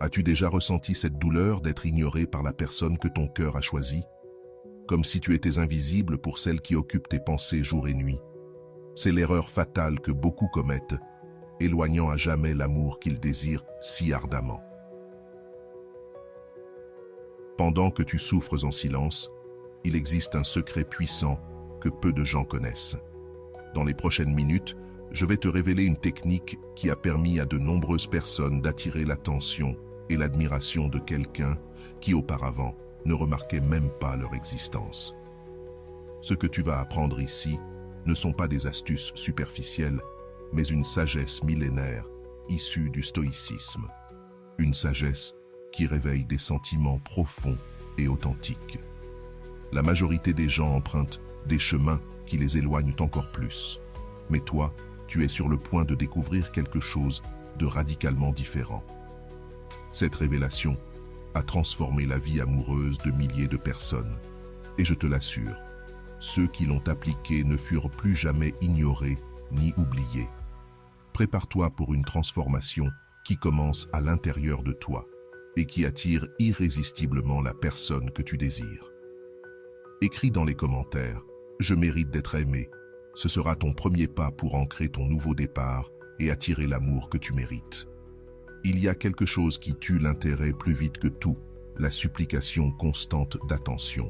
As-tu déjà ressenti cette douleur d'être ignoré par la personne que ton cœur a choisie? Comme si tu étais invisible pour celle qui occupe tes pensées jour et nuit. C'est l'erreur fatale que beaucoup commettent, éloignant à jamais l'amour qu'ils désirent si ardemment. Pendant que tu souffres en silence, il existe un secret puissant que peu de gens connaissent. Dans les prochaines minutes, je vais te révéler une technique qui a permis à de nombreuses personnes d'attirer l'attention et l'admiration de quelqu'un qui auparavant ne remarquait même pas leur existence. Ce que tu vas apprendre ici ne sont pas des astuces superficielles, mais une sagesse millénaire issue du stoïcisme. Une sagesse qui réveille des sentiments profonds et authentiques. La majorité des gens empruntent des chemins qui les éloignent encore plus. Mais toi, tu es sur le point de découvrir quelque chose de radicalement différent. Cette révélation a transformé la vie amoureuse de milliers de personnes. Et je te l'assure, ceux qui l'ont appliquée ne furent plus jamais ignorés ni oubliés. Prépare-toi pour une transformation qui commence à l'intérieur de toi et qui attire irrésistiblement la personne que tu désires. Écris dans les commentaires « Je mérite d'être aimé ». Ce sera ton premier pas pour ancrer ton nouveau départ et attirer l'amour que tu mérites. Il y a quelque chose qui tue l'intérêt plus vite que tout, la supplication constante d'attention.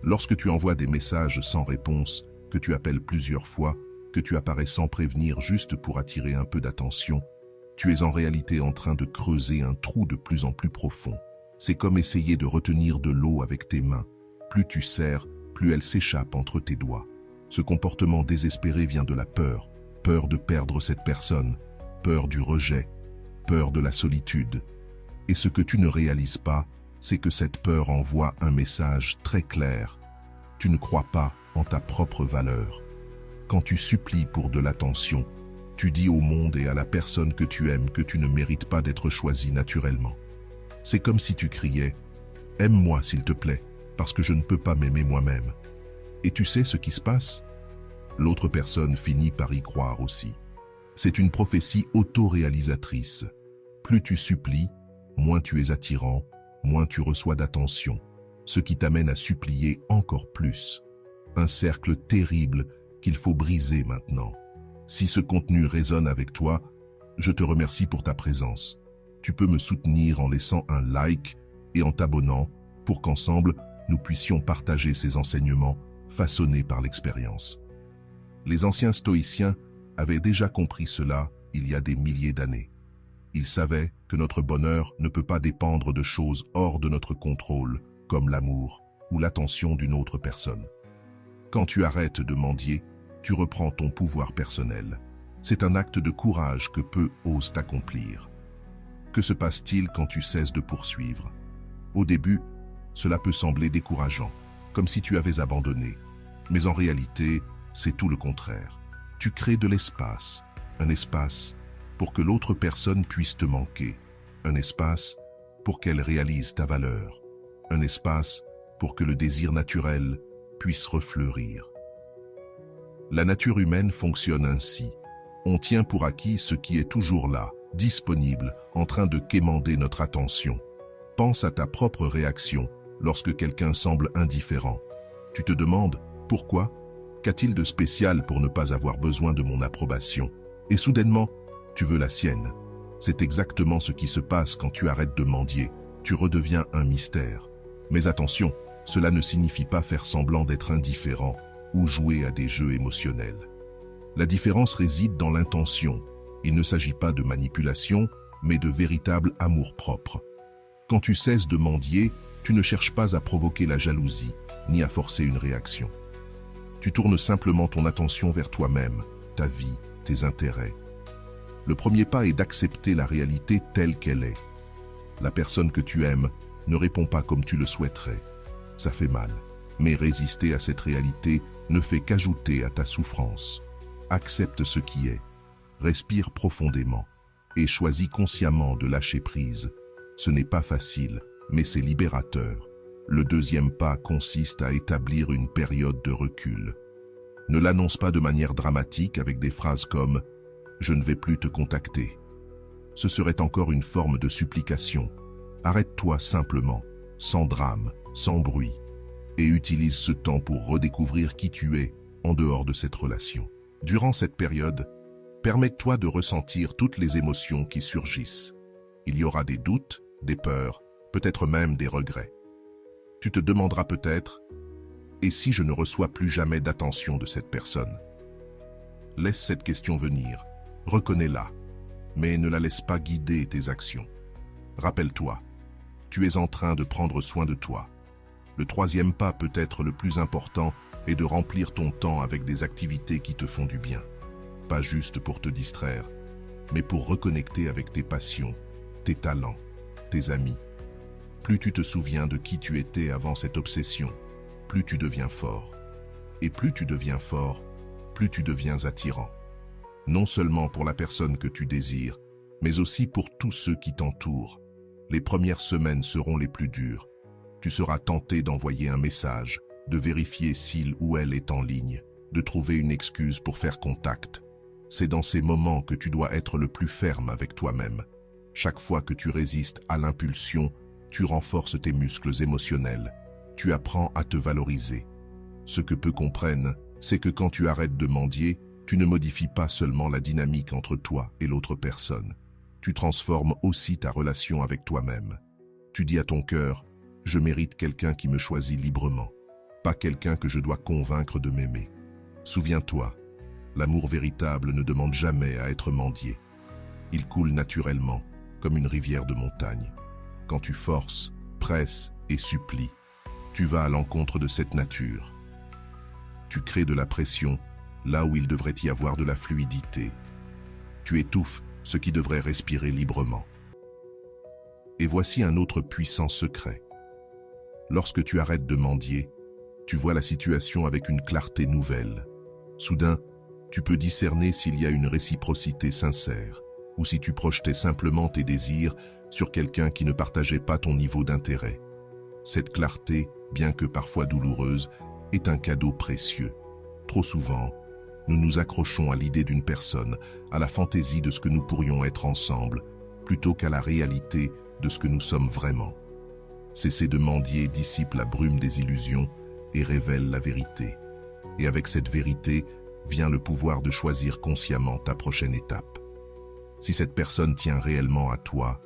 Lorsque tu envoies des messages sans réponse, que tu appelles plusieurs fois, que tu apparais sans prévenir juste pour attirer un peu d'attention, tu es en réalité en train de creuser un trou de plus en plus profond. C'est comme essayer de retenir de l'eau avec tes mains. Plus tu serres, plus elle s'échappe entre tes doigts. Ce comportement désespéré vient de la peur. Peur de perdre cette personne, peur du rejet, peur de la solitude. Et ce que tu ne réalises pas, c'est que cette peur envoie un message très clair. Tu ne crois pas en ta propre valeur. Quand tu supplies pour de l'attention, tu dis au monde et à la personne que tu aimes que tu ne mérites pas d'être choisi naturellement. C'est comme si tu criais « Aime-moi s'il te plaît, parce que je ne peux pas m'aimer moi-même ». Et tu sais ce qui se passe? L'autre personne finit par y croire aussi. C'est une prophétie auto-réalisatrice. Plus tu supplies, moins tu es attirant, moins tu reçois d'attention, ce qui t'amène à supplier encore plus. Un cercle terrible qu'il faut briser maintenant. Si ce contenu résonne avec toi, je te remercie pour ta présence. Tu peux me soutenir en laissant un like et en t'abonnant pour qu'ensemble, nous puissions partager ces enseignements façonnés par l'expérience. Les anciens stoïciens avaient déjà compris cela il y a des milliers d'années. Ils savaient que notre bonheur ne peut pas dépendre de choses hors de notre contrôle, comme l'amour ou l'attention d'une autre personne. Quand tu arrêtes de mendier, tu reprends ton pouvoir personnel. C'est un acte de courage que peu osent accomplir. Que se passe-t-il quand tu cesses de poursuivre? Au début, cela peut sembler décourageant, comme si tu avais abandonné. Mais en réalité, c'est tout le contraire. Tu crées de l'espace, un espace pour que l'autre personne puisse te manquer, un espace pour qu'elle réalise ta valeur, un espace pour que le désir naturel puisse refleurir. La nature humaine fonctionne ainsi. On tient pour acquis ce qui est toujours là, disponible, en train de quémander notre attention. Pense à ta propre réaction lorsque quelqu'un semble indifférent. Tu te demandes « Pourquoi ? Qu'a-t-il de spécial pour ne pas avoir besoin de mon approbation ?» Et soudainement, tu veux la sienne. C'est exactement ce qui se passe quand tu arrêtes de mendier. Tu redeviens un mystère. Mais attention, cela ne signifie pas faire semblant d'être indifférent ou jouer à des jeux émotionnels. La différence réside dans l'intention. Il ne s'agit pas de manipulation, mais de véritable amour-propre. Quand tu cesses de mendier, tu ne cherches pas à provoquer la jalousie, ni à forcer une réaction. Tu tournes simplement ton attention vers toi-même, ta vie, tes intérêts. Le premier pas est d'accepter la réalité telle qu'elle est. La personne que tu aimes ne répond pas comme tu le souhaiterais. Ça fait mal, mais résister à cette réalité ne fait qu'ajouter à ta souffrance. Accepte ce qui est, respire profondément et choisis consciemment de lâcher prise. Ce n'est pas facile, mais c'est libérateur. Le deuxième pas consiste à établir une période de recul. Ne l'annonce pas de manière dramatique avec des phrases comme « Je ne vais plus te contacter ». Ce serait encore une forme de supplication. Arrête-toi simplement, sans drame, sans bruit, et utilise ce temps pour redécouvrir qui tu es en dehors de cette relation. Durant cette période, permets-toi de ressentir toutes les émotions qui surgissent. Il y aura des doutes, des peurs, peut-être même des regrets. Tu te demanderas peut-être, et si je ne reçois plus jamais d'attention de cette personne? Laisse cette question venir, reconnais-la, mais ne la laisse pas guider tes actions. Rappelle-toi, tu es en train de prendre soin de toi. Le troisième pas, peut-être le plus important, est de remplir ton temps avec des activités qui te font du bien. Pas juste pour te distraire, mais pour reconnecter avec tes passions, tes talents, tes amis. Plus tu te souviens de qui tu étais avant cette obsession, plus tu deviens fort. Et plus tu deviens fort, plus tu deviens attirant. Non seulement pour la personne que tu désires, mais aussi pour tous ceux qui t'entourent. Les premières semaines seront les plus dures. Tu seras tenté d'envoyer un message, de vérifier s'il ou elle est en ligne, de trouver une excuse pour faire contact. C'est dans ces moments que tu dois être le plus ferme avec toi-même. Chaque fois que tu résistes à l'impulsion, tu renforces tes muscles émotionnels. Tu apprends à te valoriser. Ce que peu comprennent, c'est que quand tu arrêtes de mendier, tu ne modifies pas seulement la dynamique entre toi et l'autre personne. Tu transformes aussi ta relation avec toi-même. Tu dis à ton cœur, « Je mérite quelqu'un qui me choisit librement, pas quelqu'un que je dois convaincre de m'aimer. » Souviens-toi, l'amour véritable ne demande jamais à être mendié. Il coule naturellement, comme une rivière de montagne. Quand tu forces, presses et supplies, tu vas à l'encontre de cette nature. Tu crées de la pression là où il devrait y avoir de la fluidité. Tu étouffes ce qui devrait respirer librement. Et voici un autre puissant secret. Lorsque tu arrêtes de mendier, tu vois la situation avec une clarté nouvelle. Soudain, tu peux discerner s'il y a une réciprocité sincère, ou si tu projetais simplement tes désirs sur quelqu'un qui ne partageait pas ton niveau d'intérêt. Cette clarté, bien que parfois douloureuse, est un cadeau précieux. Trop souvent, nous nous accrochons à l'idée d'une personne, à la fantaisie de ce que nous pourrions être ensemble, plutôt qu'à la réalité de ce que nous sommes vraiment. Cesser de mendier dissipe la brume des illusions et révèle la vérité. Et avec cette vérité vient le pouvoir de choisir consciemment ta prochaine étape. Si cette personne tient réellement à toi,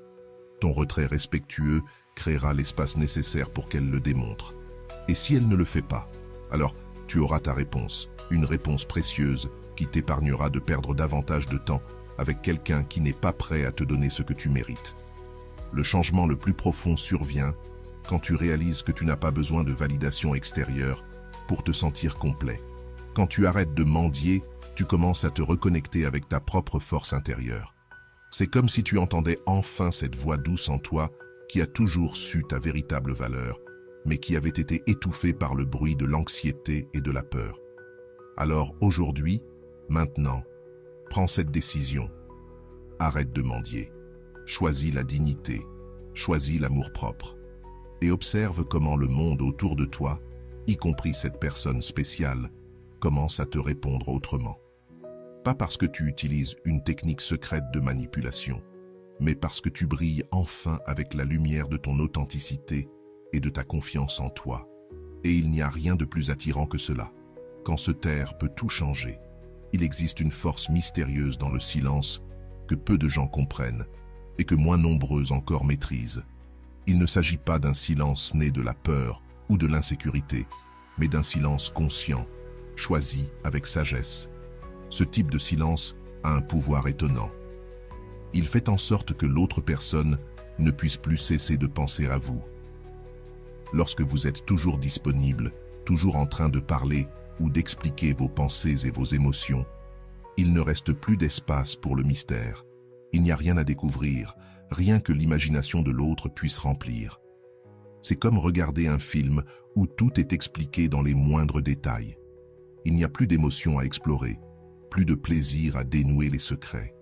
ton retrait respectueux créera l'espace nécessaire pour qu'elle le démontre. Et si elle ne le fait pas, alors tu auras ta réponse, une réponse précieuse qui t'épargnera de perdre davantage de temps avec quelqu'un qui n'est pas prêt à te donner ce que tu mérites. Le changement le plus profond survient quand tu réalises que tu n'as pas besoin de validation extérieure pour te sentir complet. Quand tu arrêtes de mendier, tu commences à te reconnecter avec ta propre force intérieure. C'est comme si tu entendais enfin cette voix douce en toi qui a toujours su ta véritable valeur, mais qui avait été étouffée par le bruit de l'anxiété et de la peur. Alors aujourd'hui, maintenant, prends cette décision. Arrête de mendier. Choisis la dignité. Choisis l'amour-propre. Et observe comment le monde autour de toi, y compris cette personne spéciale, commence à te répondre autrement. Pas parce que tu utilises une technique secrète de manipulation, mais parce que tu brilles enfin avec la lumière de ton authenticité et de ta confiance en toi. Et il n'y a rien de plus attirant que cela. Quand se taire peut tout changer, il existe une force mystérieuse dans le silence que peu de gens comprennent et que moins nombreux encore maîtrisent. Il ne s'agit pas d'un silence né de la peur ou de l'insécurité, mais d'un silence conscient, choisi avec sagesse. Ce type de silence a un pouvoir étonnant. Il fait en sorte que l'autre personne ne puisse plus cesser de penser à vous. Lorsque vous êtes toujours disponible, toujours en train de parler ou d'expliquer vos pensées et vos émotions, il ne reste plus d'espace pour le mystère. Il n'y a rien à découvrir, rien que l'imagination de l'autre puisse remplir. C'est comme regarder un film où tout est expliqué dans les moindres détails. Il n'y a plus d'émotions à explorer, plus de plaisir à dénouer les secrets.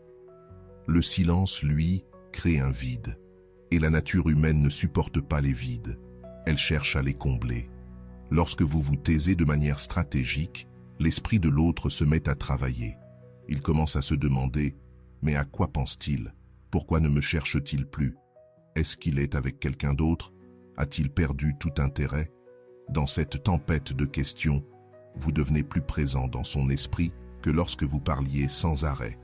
Le silence, lui, crée un vide. Et la nature humaine ne supporte pas les vides. Elle cherche à les combler. Lorsque vous vous taisez de manière stratégique, l'esprit de l'autre se met à travailler. Il commence à se demander « Mais à quoi pense-t-il ? Pourquoi ne me cherche-t-il plus ?» Est-ce qu'il est avec quelqu'un d'autre? A-t-il perdu tout intérêt? Dans cette tempête de questions, vous devenez plus présent dans son esprit que lorsque vous parliez sans arrêt.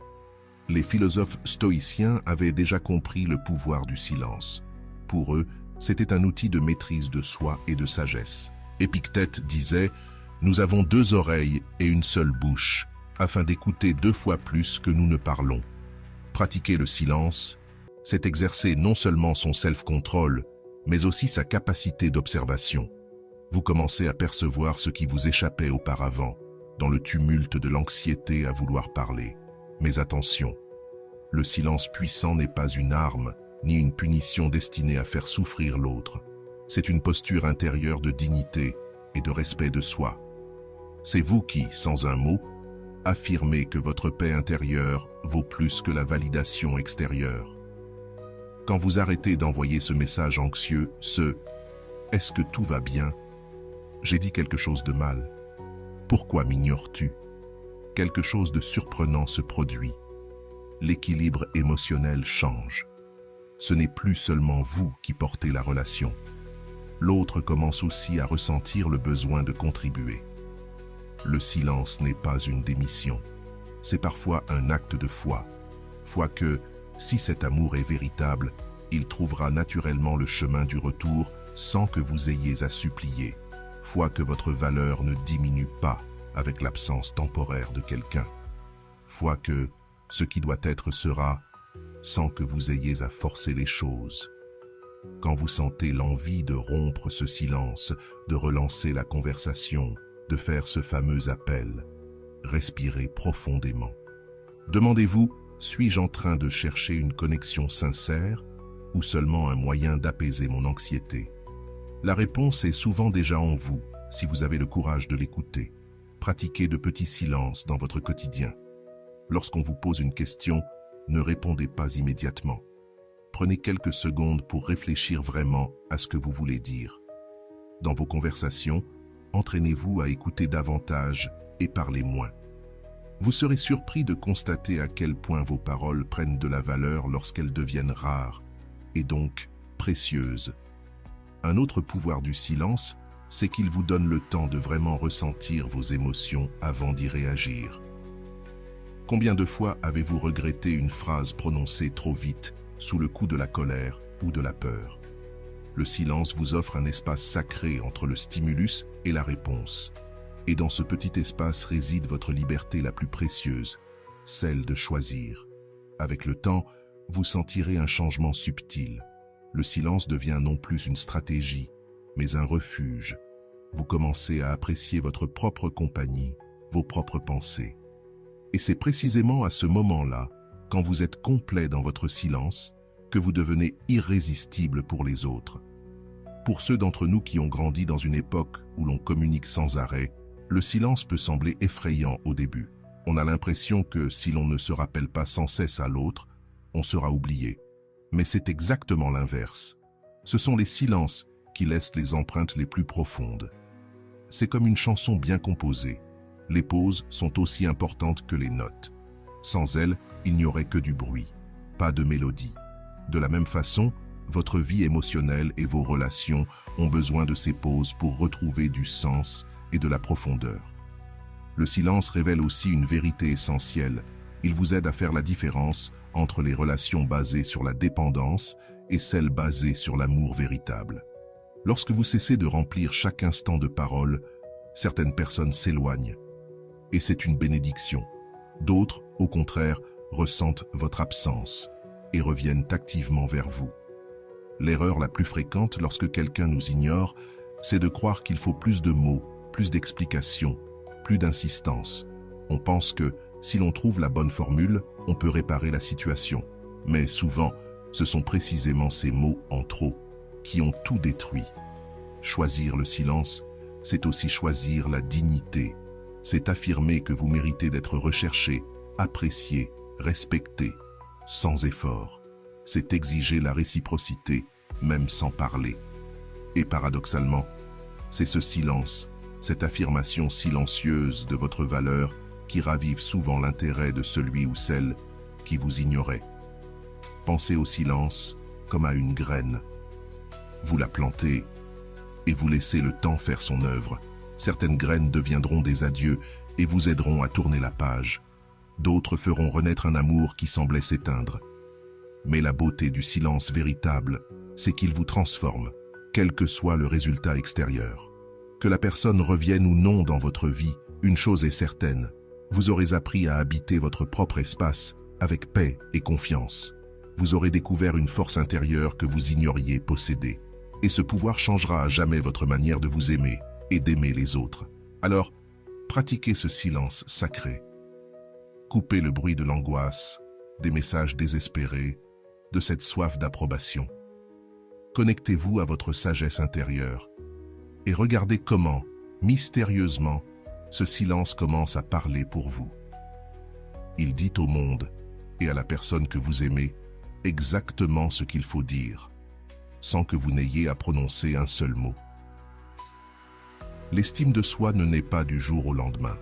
Les philosophes stoïciens avaient déjà compris le pouvoir du silence. Pour eux, c'était un outil de maîtrise de soi et de sagesse. Épictète disait « Nous avons 2 oreilles et une seule bouche, afin d'écouter 2 fois plus que nous ne parlons. » Pratiquer le silence, c'est exercer non seulement son self-control, mais aussi sa capacité d'observation. Vous commencez à percevoir ce qui vous échappait auparavant, dans le tumulte de l'anxiété à vouloir parler. Mais attention, le silence puissant n'est pas une arme, ni une punition destinée à faire souffrir l'autre. C'est une posture intérieure de dignité et de respect de soi. C'est vous qui, sans un mot, affirmez que votre paix intérieure vaut plus que la validation extérieure. Quand vous arrêtez d'envoyer ce message anxieux, « Est-ce que tout va bien? J'ai dit quelque chose de mal. Pourquoi m'ignores-tu » Quelque chose de surprenant se produit. L'équilibre émotionnel change. Ce n'est plus seulement vous qui portez la relation. L'autre commence aussi à ressentir le besoin de contribuer. Le silence n'est pas une démission. C'est parfois un acte de foi. Foi que, si cet amour est véritable, il trouvera naturellement le chemin du retour sans que vous ayez à supplier. Foi que votre valeur ne diminue pas avec l'absence temporaire de quelqu'un. Foi que ce qui doit être sera, sans que vous ayez à forcer les choses. Quand vous sentez l'envie de rompre ce silence, de relancer la conversation, de faire ce fameux appel, respirez profondément. Demandez-vous, suis-je en train de chercher une connexion sincère ou seulement un moyen d'apaiser mon anxiété? La réponse est souvent déjà en vous, si vous avez le courage de l'écouter. Pratiquez de petits silences dans votre quotidien. Lorsqu'on vous pose une question, ne répondez pas immédiatement. Prenez quelques secondes pour réfléchir vraiment à ce que vous voulez dire. Dans vos conversations, entraînez-vous à écouter davantage et parler moins. Vous serez surpris de constater à quel point vos paroles prennent de la valeur lorsqu'elles deviennent rares, et donc précieuses. Un autre pouvoir du silence, c'est qu'il vous donne le temps de vraiment ressentir vos émotions avant d'y réagir. Combien de fois avez-vous regretté une phrase prononcée trop vite, sous le coup de la colère ou de la peur? Le silence vous offre un espace sacré entre le stimulus et la réponse. Et dans ce petit espace réside votre liberté la plus précieuse, celle de choisir. Avec le temps, vous sentirez un changement subtil. Le silence devient non plus une stratégie, mais un refuge. Vous commencez à apprécier votre propre compagnie, vos propres pensées. Et c'est précisément à ce moment-là, quand vous êtes complet dans votre silence, que vous devenez irrésistible pour les autres. Pour ceux d'entre nous qui ont grandi dans une époque où l'on communique sans arrêt, le silence peut sembler effrayant au début. On a l'impression que si l'on ne se rappelle pas sans cesse à l'autre, on sera oublié. Mais c'est exactement l'inverse. Ce sont les silences qui laissent les empreintes les plus profondes. C'est comme une chanson bien composée. Les pauses sont aussi importantes que les notes. Sans elles, il n'y aurait que du bruit, pas de mélodie. De la même façon, votre vie émotionnelle et vos relations ont besoin de ces pauses pour retrouver du sens et de la profondeur. Le silence révèle aussi une vérité essentielle. Il vous aide à faire la différence entre les relations basées sur la dépendance et celles basées sur l'amour véritable. Lorsque vous cessez de remplir chaque instant de parole, certaines personnes s'éloignent. Et c'est une bénédiction. D'autres, au contraire, ressentent votre absence et reviennent activement vers vous. L'erreur la plus fréquente lorsque quelqu'un nous ignore, c'est de croire qu'il faut plus de mots, plus d'explications, plus d'insistance. On pense que, si l'on trouve la bonne formule, on peut réparer la situation. Mais souvent, ce sont précisément ces mots en trop qui ont tout détruit. Choisir le silence, c'est aussi choisir la dignité. C'est affirmer que vous méritez d'être recherché, apprécié, respecté, sans effort. C'est exiger la réciprocité, même sans parler. Et paradoxalement, c'est ce silence, cette affirmation silencieuse de votre valeur qui ravive souvent l'intérêt de celui ou celle qui vous ignorait. Pensez au silence comme à une graine. Vous la plantez et vous laissez le temps faire son œuvre. Certaines graines deviendront des adieux et vous aideront à tourner la page. D'autres feront renaître un amour qui semblait s'éteindre. Mais la beauté du silence véritable, c'est qu'il vous transforme, quel que soit le résultat extérieur. Que la personne revienne ou non dans votre vie, une chose est certaine, vous aurez appris à habiter votre propre espace avec paix et confiance. Vous aurez découvert une force intérieure que vous ignoriez posséder. Et ce pouvoir changera à jamais votre manière de vous aimer et d'aimer les autres. Alors, pratiquez ce silence sacré. Coupez le bruit de l'angoisse, des messages désespérés, de cette soif d'approbation. Connectez-vous à votre sagesse intérieure et regardez comment, mystérieusement, ce silence commence à parler pour vous. Il dit au monde et à la personne que vous aimez exactement ce qu'il faut dire, sans que vous n'ayez à prononcer un seul mot. L'estime de soi ne naît pas du jour au lendemain.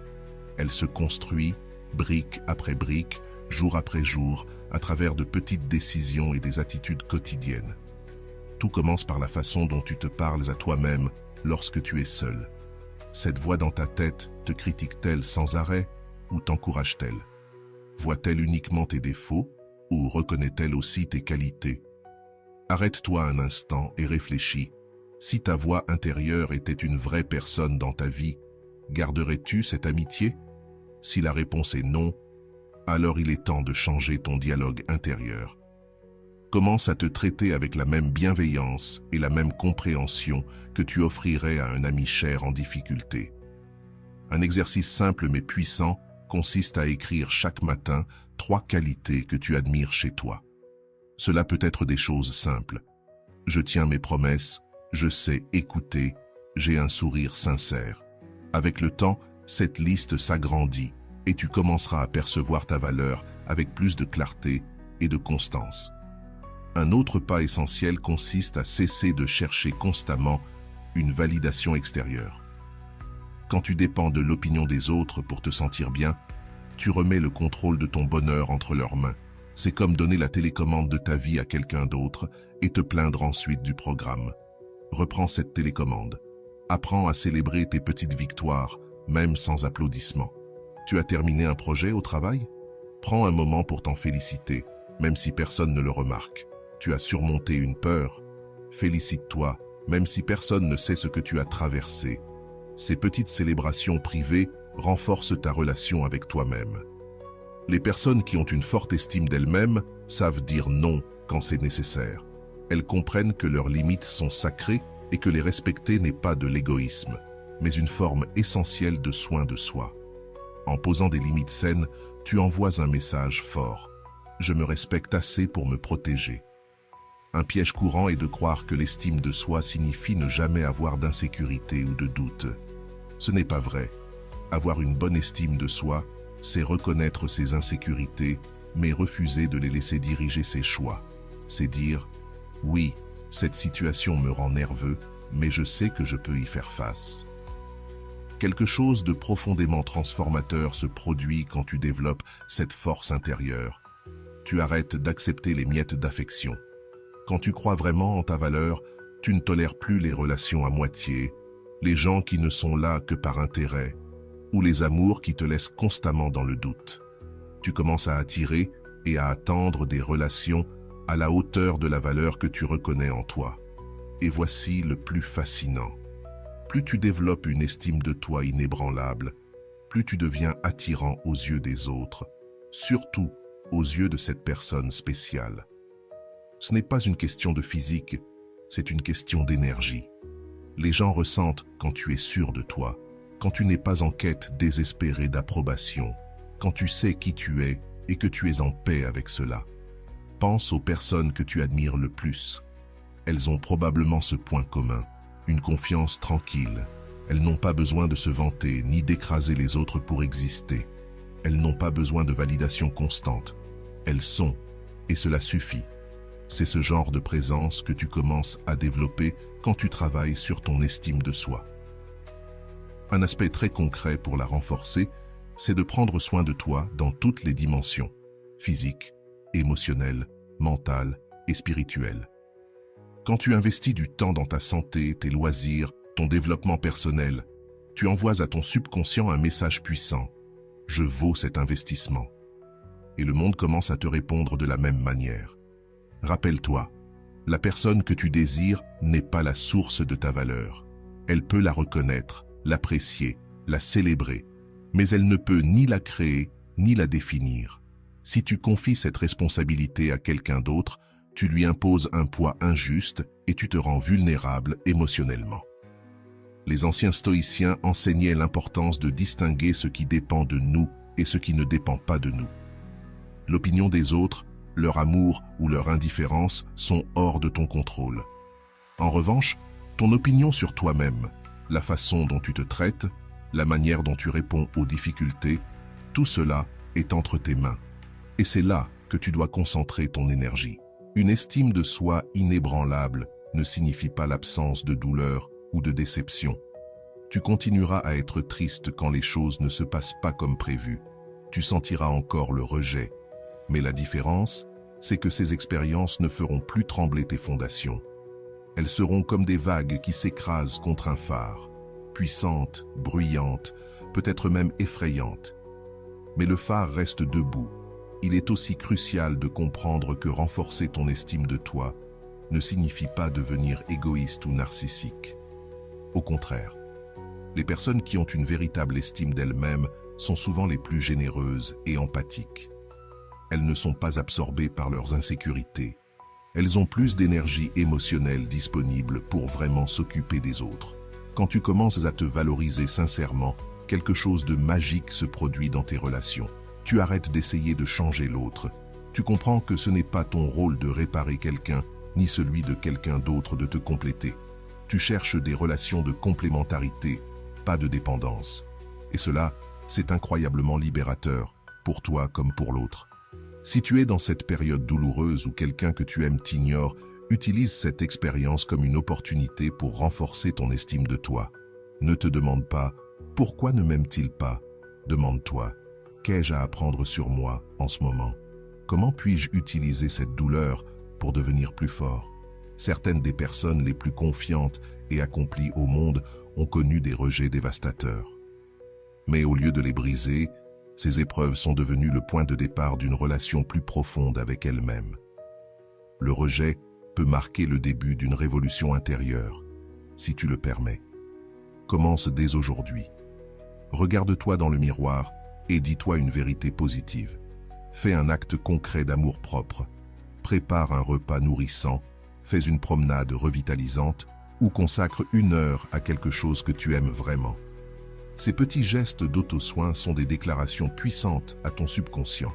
Elle se construit, brique après brique, jour après jour, à travers de petites décisions et des attitudes quotidiennes. Tout commence par la façon dont tu te parles à toi-même lorsque tu es seul. Cette voix dans ta tête te critique-t-elle sans arrêt ou t'encourage-t-elle? Voit-elle uniquement tes défauts ou reconnaît-elle aussi tes qualités? Arrête-toi un instant et réfléchis. Si ta voix intérieure était une vraie personne dans ta vie, garderais-tu cette amitié? Si la réponse est non, alors il est temps de changer ton dialogue intérieur. Commence à te traiter avec la même bienveillance et la même compréhension que tu offrirais à un ami cher en difficulté. Un exercice simple mais puissant consiste à écrire chaque matin 3 qualités que tu admires chez toi. Cela peut être des choses simples. Je tiens mes promesses, je sais écouter, j'ai un sourire sincère. Avec le temps, cette liste s'agrandit et tu commenceras à percevoir ta valeur avec plus de clarté et de constance. Un autre pas essentiel consiste à cesser de chercher constamment une validation extérieure. Quand tu dépends de l'opinion des autres pour te sentir bien, tu remets le contrôle de ton bonheur entre leurs mains. C'est comme donner la télécommande de ta vie à quelqu'un d'autre et te plaindre ensuite du programme. Reprends cette télécommande. Apprends à célébrer tes petites victoires, même sans applaudissements. Tu as terminé un projet au travail? Prends un moment pour t'en féliciter, même si personne ne le remarque. Tu as surmonté une peur? Félicite-toi, même si personne ne sait ce que tu as traversé. Ces petites célébrations privées renforcent ta relation avec toi-même. Les personnes qui ont une forte estime d'elles-mêmes savent dire non quand c'est nécessaire. Elles comprennent que leurs limites sont sacrées et que les respecter n'est pas de l'égoïsme, mais une forme essentielle de soin de soi. En posant des limites saines, tu envoies un message fort. Je me respecte assez pour me protéger. Un piège courant est de croire que l'estime de soi signifie ne jamais avoir d'insécurité ou de doute. Ce n'est pas vrai. Avoir une bonne estime de soi, c'est reconnaître ses insécurités, mais refuser de les laisser diriger ses choix. C'est dire « Oui, cette situation me rend nerveux, mais je sais que je peux y faire face. » Quelque chose de profondément transformateur se produit quand tu développes cette force intérieure. Tu arrêtes d'accepter les miettes d'affection. Quand tu crois vraiment en ta valeur, tu ne tolères plus les relations à moitié, les gens qui ne sont là que par intérêt, ou les amours qui te laissent constamment dans le doute. Tu commences à attirer et à attendre des relations à la hauteur de la valeur que tu reconnais en toi. Et voici le plus fascinant. Plus tu développes une estime de toi inébranlable, plus tu deviens attirant aux yeux des autres, surtout aux yeux de cette personne spéciale. Ce n'est pas une question de physique, c'est une question d'énergie. Les gens ressentent quand tu es sûr de toi, quand tu n'es pas en quête désespérée d'approbation, quand tu sais qui tu es et que tu es en paix avec cela. Pense aux personnes que tu admires le plus. Elles ont probablement ce point commun, une confiance tranquille. Elles n'ont pas besoin de se vanter ni d'écraser les autres pour exister. Elles n'ont pas besoin de validation constante. Elles sont, et cela suffit. C'est ce genre de présence que tu commences à développer quand tu travailles sur ton estime de soi. Un aspect très concret pour la renforcer, c'est de prendre soin de toi dans toutes les dimensions, physique, émotionnelle, mentale et spirituelle. Quand tu investis du temps dans ta santé, tes loisirs, ton développement personnel, tu envoies à ton subconscient un message puissant. Je vaux cet investissement. Et le monde commence à te répondre de la même manière. Rappelle-toi, la personne que tu désires n'est pas la source de ta valeur. Elle peut la reconnaître, l'apprécier, la célébrer, mais elle ne peut ni la créer, ni la définir. Si tu confies cette responsabilité à quelqu'un d'autre, tu lui imposes un poids injuste et tu te rends vulnérable émotionnellement. Les anciens stoïciens enseignaient l'importance de distinguer ce qui dépend de nous et ce qui ne dépend pas de nous. L'opinion des autres, leur amour ou leur indifférence sont hors de ton contrôle. En revanche, ton opinion sur toi-même, la façon dont tu te traites, la manière dont tu réponds aux difficultés, tout cela est entre tes mains. Et c'est là que tu dois concentrer ton énergie. Une estime de soi inébranlable ne signifie pas l'absence de douleur ou de déception. Tu continueras à être triste quand les choses ne se passent pas comme prévu. Tu sentiras encore le rejet. Mais la différence, c'est que ces expériences ne feront plus trembler tes fondations. Elles seront comme des vagues qui s'écrasent contre un phare, puissantes, bruyantes, peut-être même effrayantes. Mais le phare reste debout. Il est aussi crucial de comprendre que renforcer ton estime de toi ne signifie pas devenir égoïste ou narcissique. Au contraire, les personnes qui ont une véritable estime d'elles-mêmes sont souvent les plus généreuses et empathiques. Elles ne sont pas absorbées par leurs insécurités. Elles ont plus d'énergie émotionnelle disponible pour vraiment s'occuper des autres. Quand tu commences à te valoriser sincèrement, quelque chose de magique se produit dans tes relations. Tu arrêtes d'essayer de changer l'autre. Tu comprends que ce n'est pas ton rôle de réparer quelqu'un, ni celui de quelqu'un d'autre de te compléter. Tu cherches des relations de complémentarité, pas de dépendance. Et cela, c'est incroyablement libérateur, pour toi comme pour l'autre. Si tu es dans cette période douloureuse où quelqu'un que tu aimes t'ignore, utilise cette expérience comme une opportunité pour renforcer ton estime de toi. Ne te demande pas « Pourquoi ne m'aime-t-il pas ?» Demande-toi « Qu'ai-je à apprendre sur moi en ce moment ? Comment puis-je utiliser cette douleur pour devenir plus fort ?» Certaines des personnes les plus confiantes et accomplies au monde ont connu des rejets dévastateurs. Mais au lieu de les briser, ces épreuves sont devenues le point de départ d'une relation plus profonde avec elles-mêmes. Le rejet peut marquer le début d'une révolution intérieure, si tu le permets. Commence dès aujourd'hui. Regarde-toi dans le miroir et dis-toi une vérité positive. Fais un acte concret d'amour-propre. Prépare un repas nourrissant, fais une promenade revitalisante ou consacre 1 heure à quelque chose que tu aimes vraiment. Ces petits gestes d'auto-soin sont des déclarations puissantes à ton subconscient.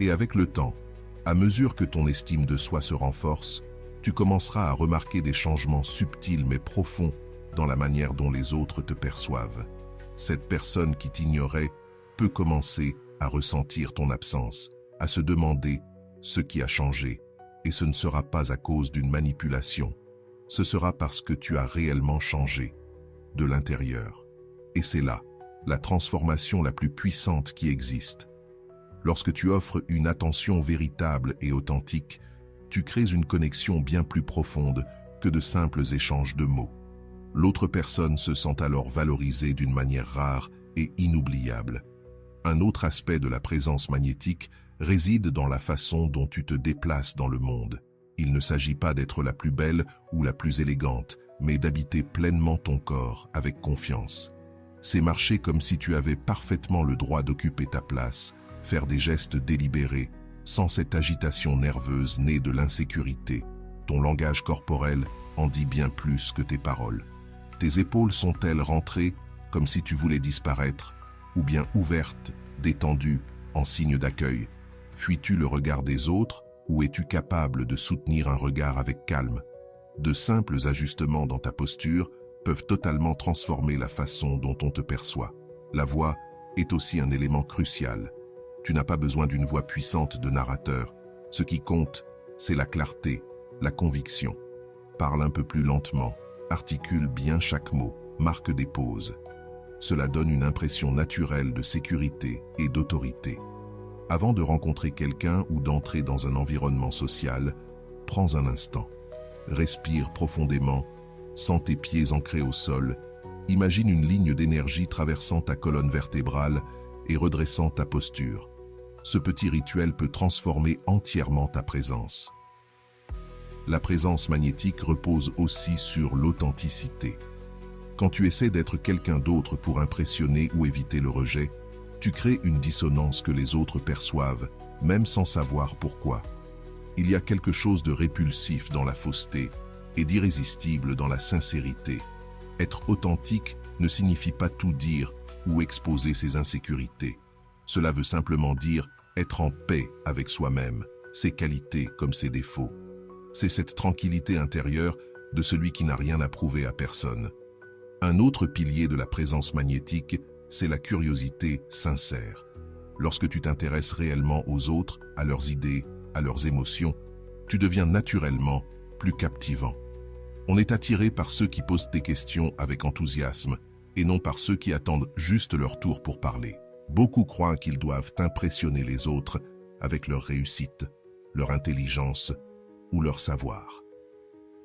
Et avec le temps, à mesure que ton estime de soi se renforce, tu commenceras à remarquer des changements subtils mais profonds dans la manière dont les autres te perçoivent. Cette personne qui t'ignorait peut commencer à ressentir ton absence, à se demander ce qui a changé. Et ce ne sera pas à cause d'une manipulation. Ce sera parce que tu as réellement changé, de l'intérieur. Et c'est là, la transformation la plus puissante qui existe. Lorsque tu offres une attention véritable et authentique, tu crées une connexion bien plus profonde que de simples échanges de mots. L'autre personne se sent alors valorisée d'une manière rare et inoubliable. Un autre aspect de la présence magnétique réside dans la façon dont tu te déplaces dans le monde. Il ne s'agit pas d'être la plus belle ou la plus élégante, mais d'habiter pleinement ton corps avec confiance. C'est marcher comme si tu avais parfaitement le droit d'occuper ta place, faire des gestes délibérés, sans cette agitation nerveuse née de l'insécurité. Ton langage corporel en dit bien plus que tes paroles. Tes épaules sont-elles rentrées, comme si tu voulais disparaître, ou bien ouvertes, détendues, en signe d'accueil? Fuis-tu le regard des autres, ou es-tu capable de soutenir un regard avec calme? De simples ajustements dans ta posture peuvent totalement transformer la façon dont on te perçoit. La voix est aussi un élément crucial. Tu n'as pas besoin d'une voix puissante de narrateur. Ce qui compte, c'est la clarté, la conviction. Parle un peu plus lentement, articule bien chaque mot, marque des pauses. Cela donne une impression naturelle de sécurité et d'autorité. Avant de rencontrer quelqu'un ou d'entrer dans un environnement social, prends un instant. Respire profondément, sens tes pieds ancrés au sol, imagine une ligne d'énergie traversant ta colonne vertébrale et redressant ta posture. Ce petit rituel peut transformer entièrement ta présence. La présence magnétique repose aussi sur l'authenticité. Quand tu essaies d'être quelqu'un d'autre pour impressionner ou éviter le rejet, tu crées une dissonance que les autres perçoivent, même sans savoir pourquoi. Il y a quelque chose de répulsif dans la fausseté et d'irrésistible dans la sincérité. Être authentique ne signifie pas tout dire ou exposer ses insécurités. Cela veut simplement dire être en paix avec soi-même, ses qualités comme ses défauts. C'est cette tranquillité intérieure de celui qui n'a rien à prouver à personne. Un autre pilier de la présence magnétique, c'est la curiosité sincère. Lorsque tu t'intéresses réellement aux autres, à leurs idées, à leurs émotions, tu deviens naturellement plus captivant. On est attiré par ceux qui posent des questions avec enthousiasme et non par ceux qui attendent juste leur tour pour parler. Beaucoup croient qu'ils doivent impressionner les autres avec leur réussite, leur intelligence ou leur savoir.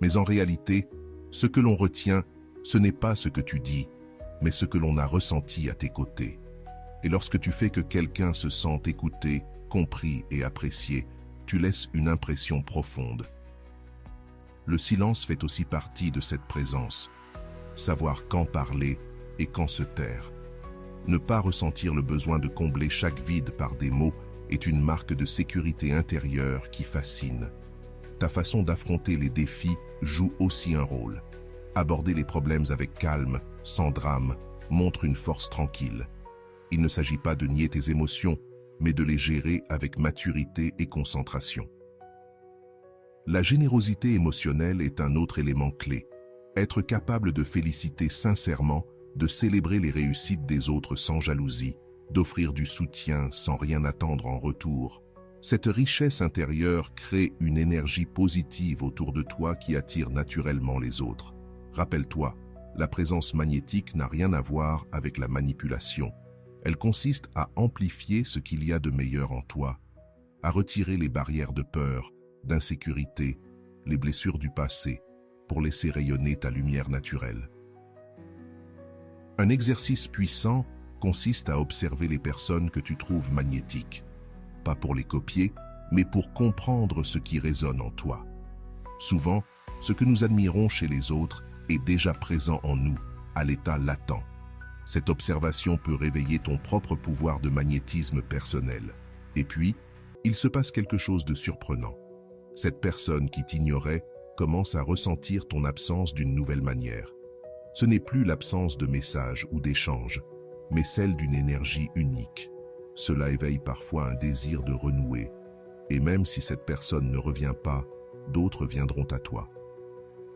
Mais en réalité, ce que l'on retient, ce n'est pas ce que tu dis, mais ce que l'on a ressenti à tes côtés. Et lorsque tu fais que quelqu'un se sente écouté, compris et apprécié, tu laisses une impression profonde. Le silence fait aussi partie de cette présence. Savoir quand parler et quand se taire. Ne pas ressentir le besoin de combler chaque vide par des mots est une marque de sécurité intérieure qui fascine. Ta façon d'affronter les défis joue aussi un rôle. Aborder les problèmes avec calme, sans drame, montre une force tranquille. Il ne s'agit pas de nier tes émotions, mais de les gérer avec maturité et concentration. La générosité émotionnelle est un autre élément clé. Être capable de féliciter sincèrement, de célébrer les réussites des autres sans jalousie, d'offrir du soutien sans rien attendre en retour. Cette richesse intérieure crée une énergie positive autour de toi qui attire naturellement les autres. Rappelle-toi, la présence magnétique n'a rien à voir avec la manipulation. Elle consiste à amplifier ce qu'il y a de meilleur en toi, à retirer les barrières de peur, d'insécurité, les blessures du passé, pour laisser rayonner ta lumière naturelle. Un exercice puissant consiste à observer les personnes que tu trouves magnétiques. Pas pour les copier, mais pour comprendre ce qui résonne en toi. Souvent, ce que nous admirons chez les autres est déjà présent en nous, à l'état latent. Cette observation peut réveiller ton propre pouvoir de magnétisme personnel. Et puis, il se passe quelque chose de surprenant. Cette personne qui t'ignorait commence à ressentir ton absence d'une nouvelle manière. Ce n'est plus l'absence de messages ou d'échanges, mais celle d'une énergie unique. Cela éveille parfois un désir de renouer. Et même si cette personne ne revient pas, d'autres viendront à toi.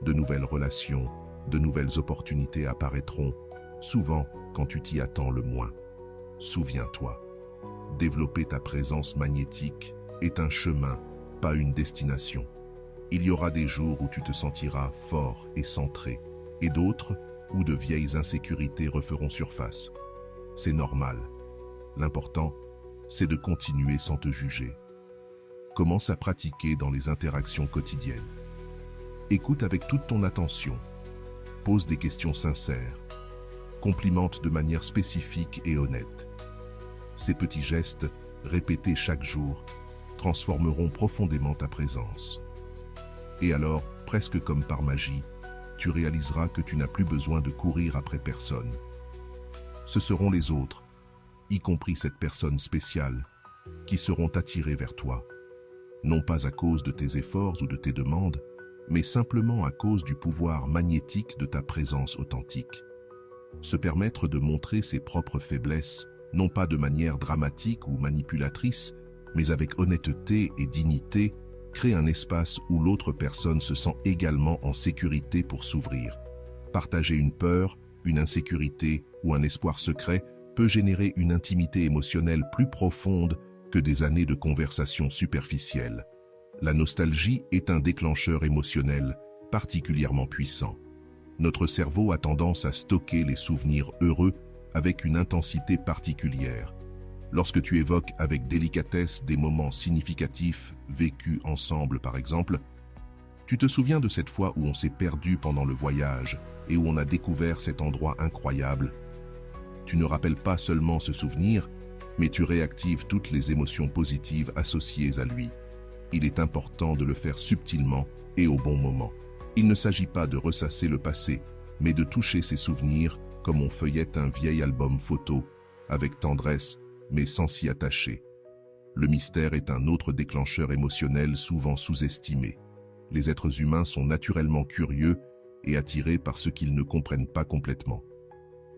De nouvelles relations, de nouvelles opportunités apparaîtront, souvent quand tu t'y attends le moins. Souviens-toi, développer ta présence magnétique est un chemin, pas une destination. Il y aura des jours où tu te sentiras fort et centré, et d'autres où de vieilles insécurités referont surface. C'est normal. L'important, c'est de continuer sans te juger. Commence à pratiquer dans les interactions quotidiennes. Écoute avec toute ton attention. Pose des questions sincères. Complimente de manière spécifique et honnête. Ces petits gestes, répétés chaque jour, transformeront profondément ta présence. Et alors, presque comme par magie, tu réaliseras que tu n'as plus besoin de courir après personne. Ce seront les autres, y compris cette personne spéciale, qui seront attirés vers toi. Non pas à cause de tes efforts ou de tes demandes, mais simplement à cause du pouvoir magnétique de ta présence authentique. Se permettre de montrer ses propres faiblesses, non pas de manière dramatique ou manipulatrice, mais avec honnêteté et dignité, crée un espace où l'autre personne se sent également en sécurité pour s'ouvrir. Partager une peur, une insécurité ou un espoir secret peut générer une intimité émotionnelle plus profonde que des années de conversations superficielles. La nostalgie est un déclencheur émotionnel particulièrement puissant. Notre cerveau a tendance à stocker les souvenirs heureux avec une intensité particulière. Lorsque tu évoques avec délicatesse des moments significatifs vécus ensemble par exemple, Tu te souviens de cette fois où on s'est perdu pendant le voyage et où on a découvert cet endroit incroyable? Tu ne rappelles pas seulement ce souvenir, mais tu réactives toutes les émotions positives associées à lui. Il est important de le faire subtilement et au bon moment. Il ne s'agit pas de ressasser le passé, mais de toucher ses souvenirs comme on feuillette un vieil album photo, avec tendresse, mais sans s'y attacher. Le mystère est un autre déclencheur émotionnel souvent sous-estimé. Les êtres humains sont naturellement curieux et attirés par ce qu'ils ne comprennent pas complètement.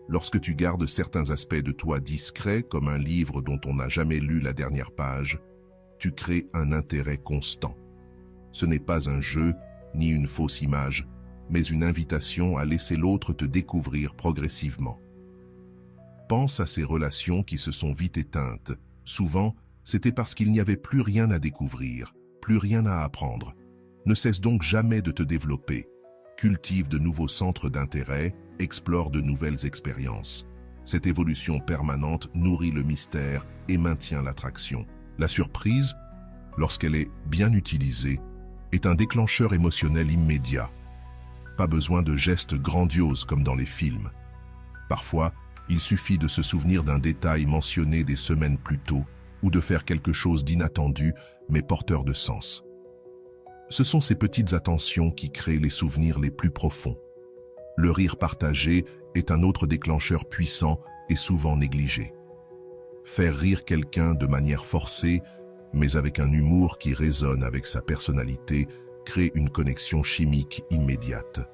Lorsque tu gardes certains aspects de toi discrets, comme un livre dont on n'a jamais lu la dernière page, tu crées un intérêt constant. Ce n'est pas un jeu, ni une fausse image, mais une invitation à laisser l'autre te découvrir progressivement. Pense à ces relations qui se sont vite éteintes. Souvent, c'était parce qu'il n'y avait plus rien à découvrir, plus rien à apprendre. Ne cesse donc jamais de te développer. Cultive de nouveaux centres d'intérêt, explore de nouvelles expériences. Cette évolution permanente nourrit le mystère et maintient l'attraction. La surprise, lorsqu'elle est bien utilisée, est un déclencheur émotionnel immédiat. Pas besoin de gestes grandioses comme dans les films. Parfois, il suffit de se souvenir d'un détail mentionné des semaines plus tôt ou de faire quelque chose d'inattendu mais porteur de sens. Ce sont ces petites attentions qui créent les souvenirs les plus profonds. Le rire partagé est un autre déclencheur puissant et souvent négligé. Faire rire quelqu'un de manière forcée, mais avec un humour qui résonne avec sa personnalité, crée une connexion chimique immédiate.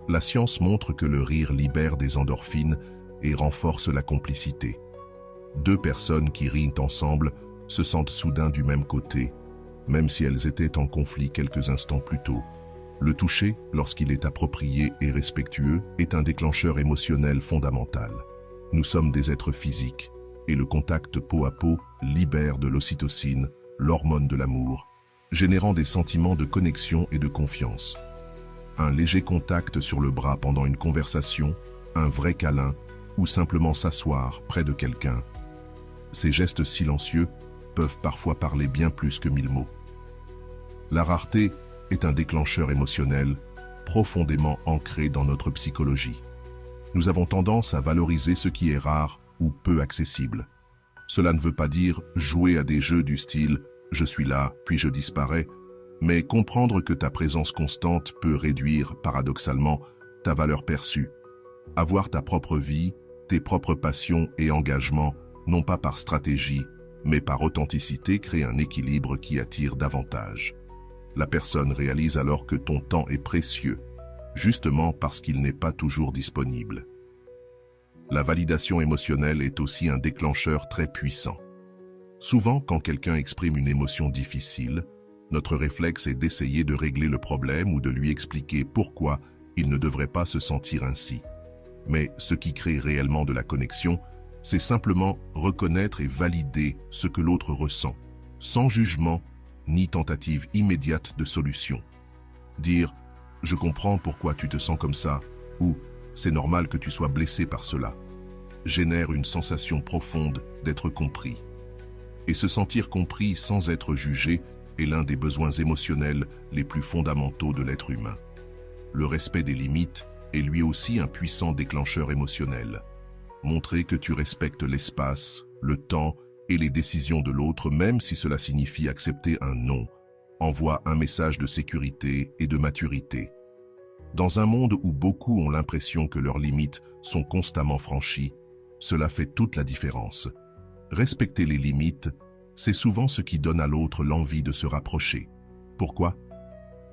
La science montre que le rire libère des endorphines et renforce la complicité. Deux personnes qui rient ensemble se sentent soudain du même côté, même si elles étaient en conflit quelques instants plus tôt. Le toucher, lorsqu'il est approprié et respectueux, est un déclencheur émotionnel fondamental. Nous sommes des êtres physiques, et le contact peau à peau libère de l'ocytocine, l'hormone de l'amour, générant des sentiments de connexion et de confiance. Un léger contact sur le bras pendant une conversation, un vrai câlin, ou simplement s'asseoir près de quelqu'un. Ces gestes silencieux peuvent parfois parler bien plus que 1000 mots. La rareté est un déclencheur émotionnel profondément ancré dans notre psychologie. Nous avons tendance à valoriser ce qui est rare ou peu accessible. Cela ne veut pas dire jouer à des jeux du style « je suis là, puis je disparais », mais comprendre que ta présence constante peut réduire, paradoxalement, ta valeur perçue. Avoir ta propre vie, tes propres passions et engagements, non pas par stratégie, mais par authenticité, crée un équilibre qui attire davantage. La personne réalise alors que ton temps est précieux, justement parce qu'il n'est pas toujours disponible. La validation émotionnelle est aussi un déclencheur très puissant. Souvent, quand quelqu'un exprime une émotion difficile, notre réflexe est d'essayer de régler le problème ou de lui expliquer pourquoi il ne devrait pas se sentir ainsi. Mais ce qui crée réellement de la connexion, c'est simplement reconnaître et valider ce que l'autre ressent, sans jugement ni tentative immédiate de solution. Dire « je comprends pourquoi tu te sens comme ça » ou « c'est normal que tu sois blessé par cela » génère une sensation profonde d'être compris. Et se sentir compris sans être jugé est l'un des besoins émotionnels les plus fondamentaux de l'être humain. Le respect des limites est lui aussi un puissant déclencheur émotionnel. Montrer que tu respectes l'espace, le temps et les décisions de l'autre, même si cela signifie accepter un non, envoie un message de sécurité et de maturité. Dans un monde où beaucoup ont l'impression que leurs limites sont constamment franchies, cela fait toute la différence. Respecter les limites, c'est souvent ce qui donne à l'autre l'envie de se rapprocher. Pourquoi?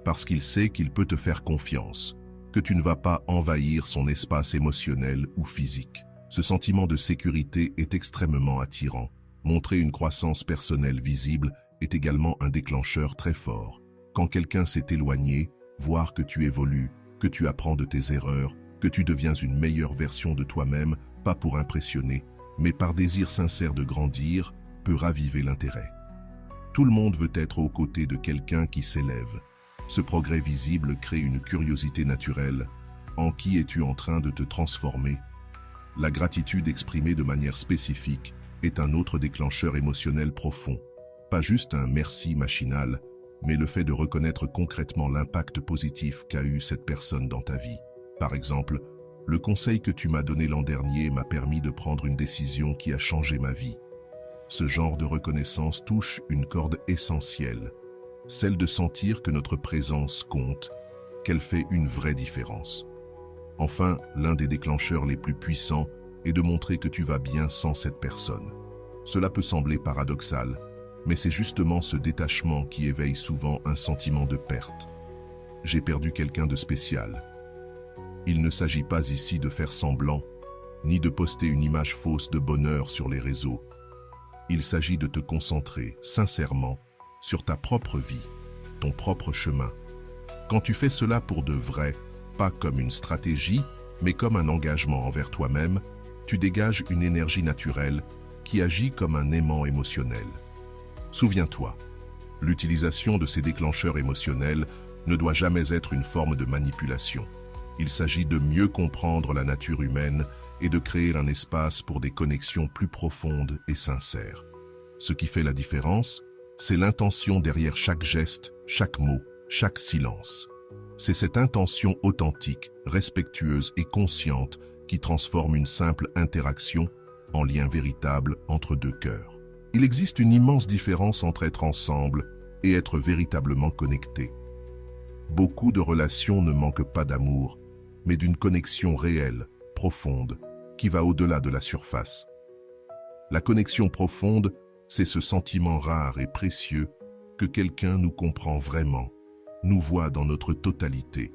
Parce qu'il sait qu'il peut te faire confiance, que tu ne vas pas envahir son espace émotionnel ou physique. Ce sentiment de sécurité est extrêmement attirant. Montrer une croissance personnelle visible est également un déclencheur très fort. Quand quelqu'un s'est éloigné, voir que tu évolues, que tu apprends de tes erreurs, que tu deviens une meilleure version de toi-même, pas pour impressionner, mais par désir sincère de grandir, peut raviver l'intérêt. Tout le monde veut être aux côtés de quelqu'un qui s'élève. Ce progrès visible crée une curiosité naturelle. En qui es-tu en train de te transformer? La gratitude exprimée de manière spécifique est un autre déclencheur émotionnel profond. Pas juste un merci machinal, mais le fait de reconnaître concrètement l'impact positif qu'a eu cette personne dans ta vie. Par exemple, le conseil que tu m'as donné l'an dernier m'a permis de prendre une décision qui a changé ma vie. Ce genre de reconnaissance touche une corde essentielle, celle de sentir que notre présence compte, qu'elle fait une vraie différence. Enfin, l'un des déclencheurs les plus puissants est de montrer que tu vas bien sans cette personne. Cela peut sembler paradoxal, mais c'est justement ce détachement qui éveille souvent un sentiment de perte. J'ai perdu quelqu'un de spécial. Il ne s'agit pas ici de faire semblant, ni de poster une image fausse de bonheur sur les réseaux. Il s'agit de te concentrer, sincèrement, sur ta propre vie, ton propre chemin. Quand tu fais cela pour de vrai, pas comme une stratégie, mais comme un engagement envers toi-même, tu dégages une énergie naturelle qui agit comme un aimant émotionnel. Souviens-toi, l'utilisation de ces déclencheurs émotionnels ne doit jamais être une forme de manipulation. Il s'agit de mieux comprendre la nature humaine et de créer un espace pour des connexions plus profondes et sincères. Ce qui fait la différence, c'est l'intention derrière chaque geste, chaque mot, chaque silence. C'est cette intention authentique, respectueuse et consciente qui transforme une simple interaction en lien véritable entre deux cœurs. Il existe une immense différence entre être ensemble et être véritablement connecté. Beaucoup de relations ne manquent pas d'amour, mais d'une connexion réelle, profonde, qui va au-delà de la surface. La connexion profonde, c'est ce sentiment rare et précieux que quelqu'un nous comprend vraiment, nous voit dans notre totalité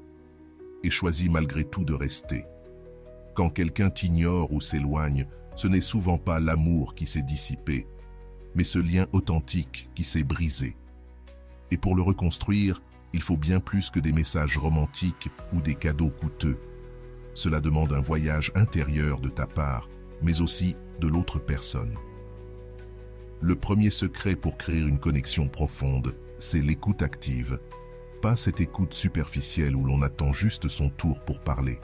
et choisit malgré tout de rester. Quand quelqu'un t'ignore ou s'éloigne, ce n'est souvent pas l'amour qui s'est dissipé, mais ce lien authentique qui s'est brisé. Et pour le reconstruire, il faut bien plus que des messages romantiques ou des cadeaux coûteux. Cela demande un voyage intérieur de ta part, mais aussi de l'autre personne. Le premier secret pour créer une connexion profonde, c'est l'écoute active. Pas cette écoute superficielle où l'on attend juste son tour pour parler,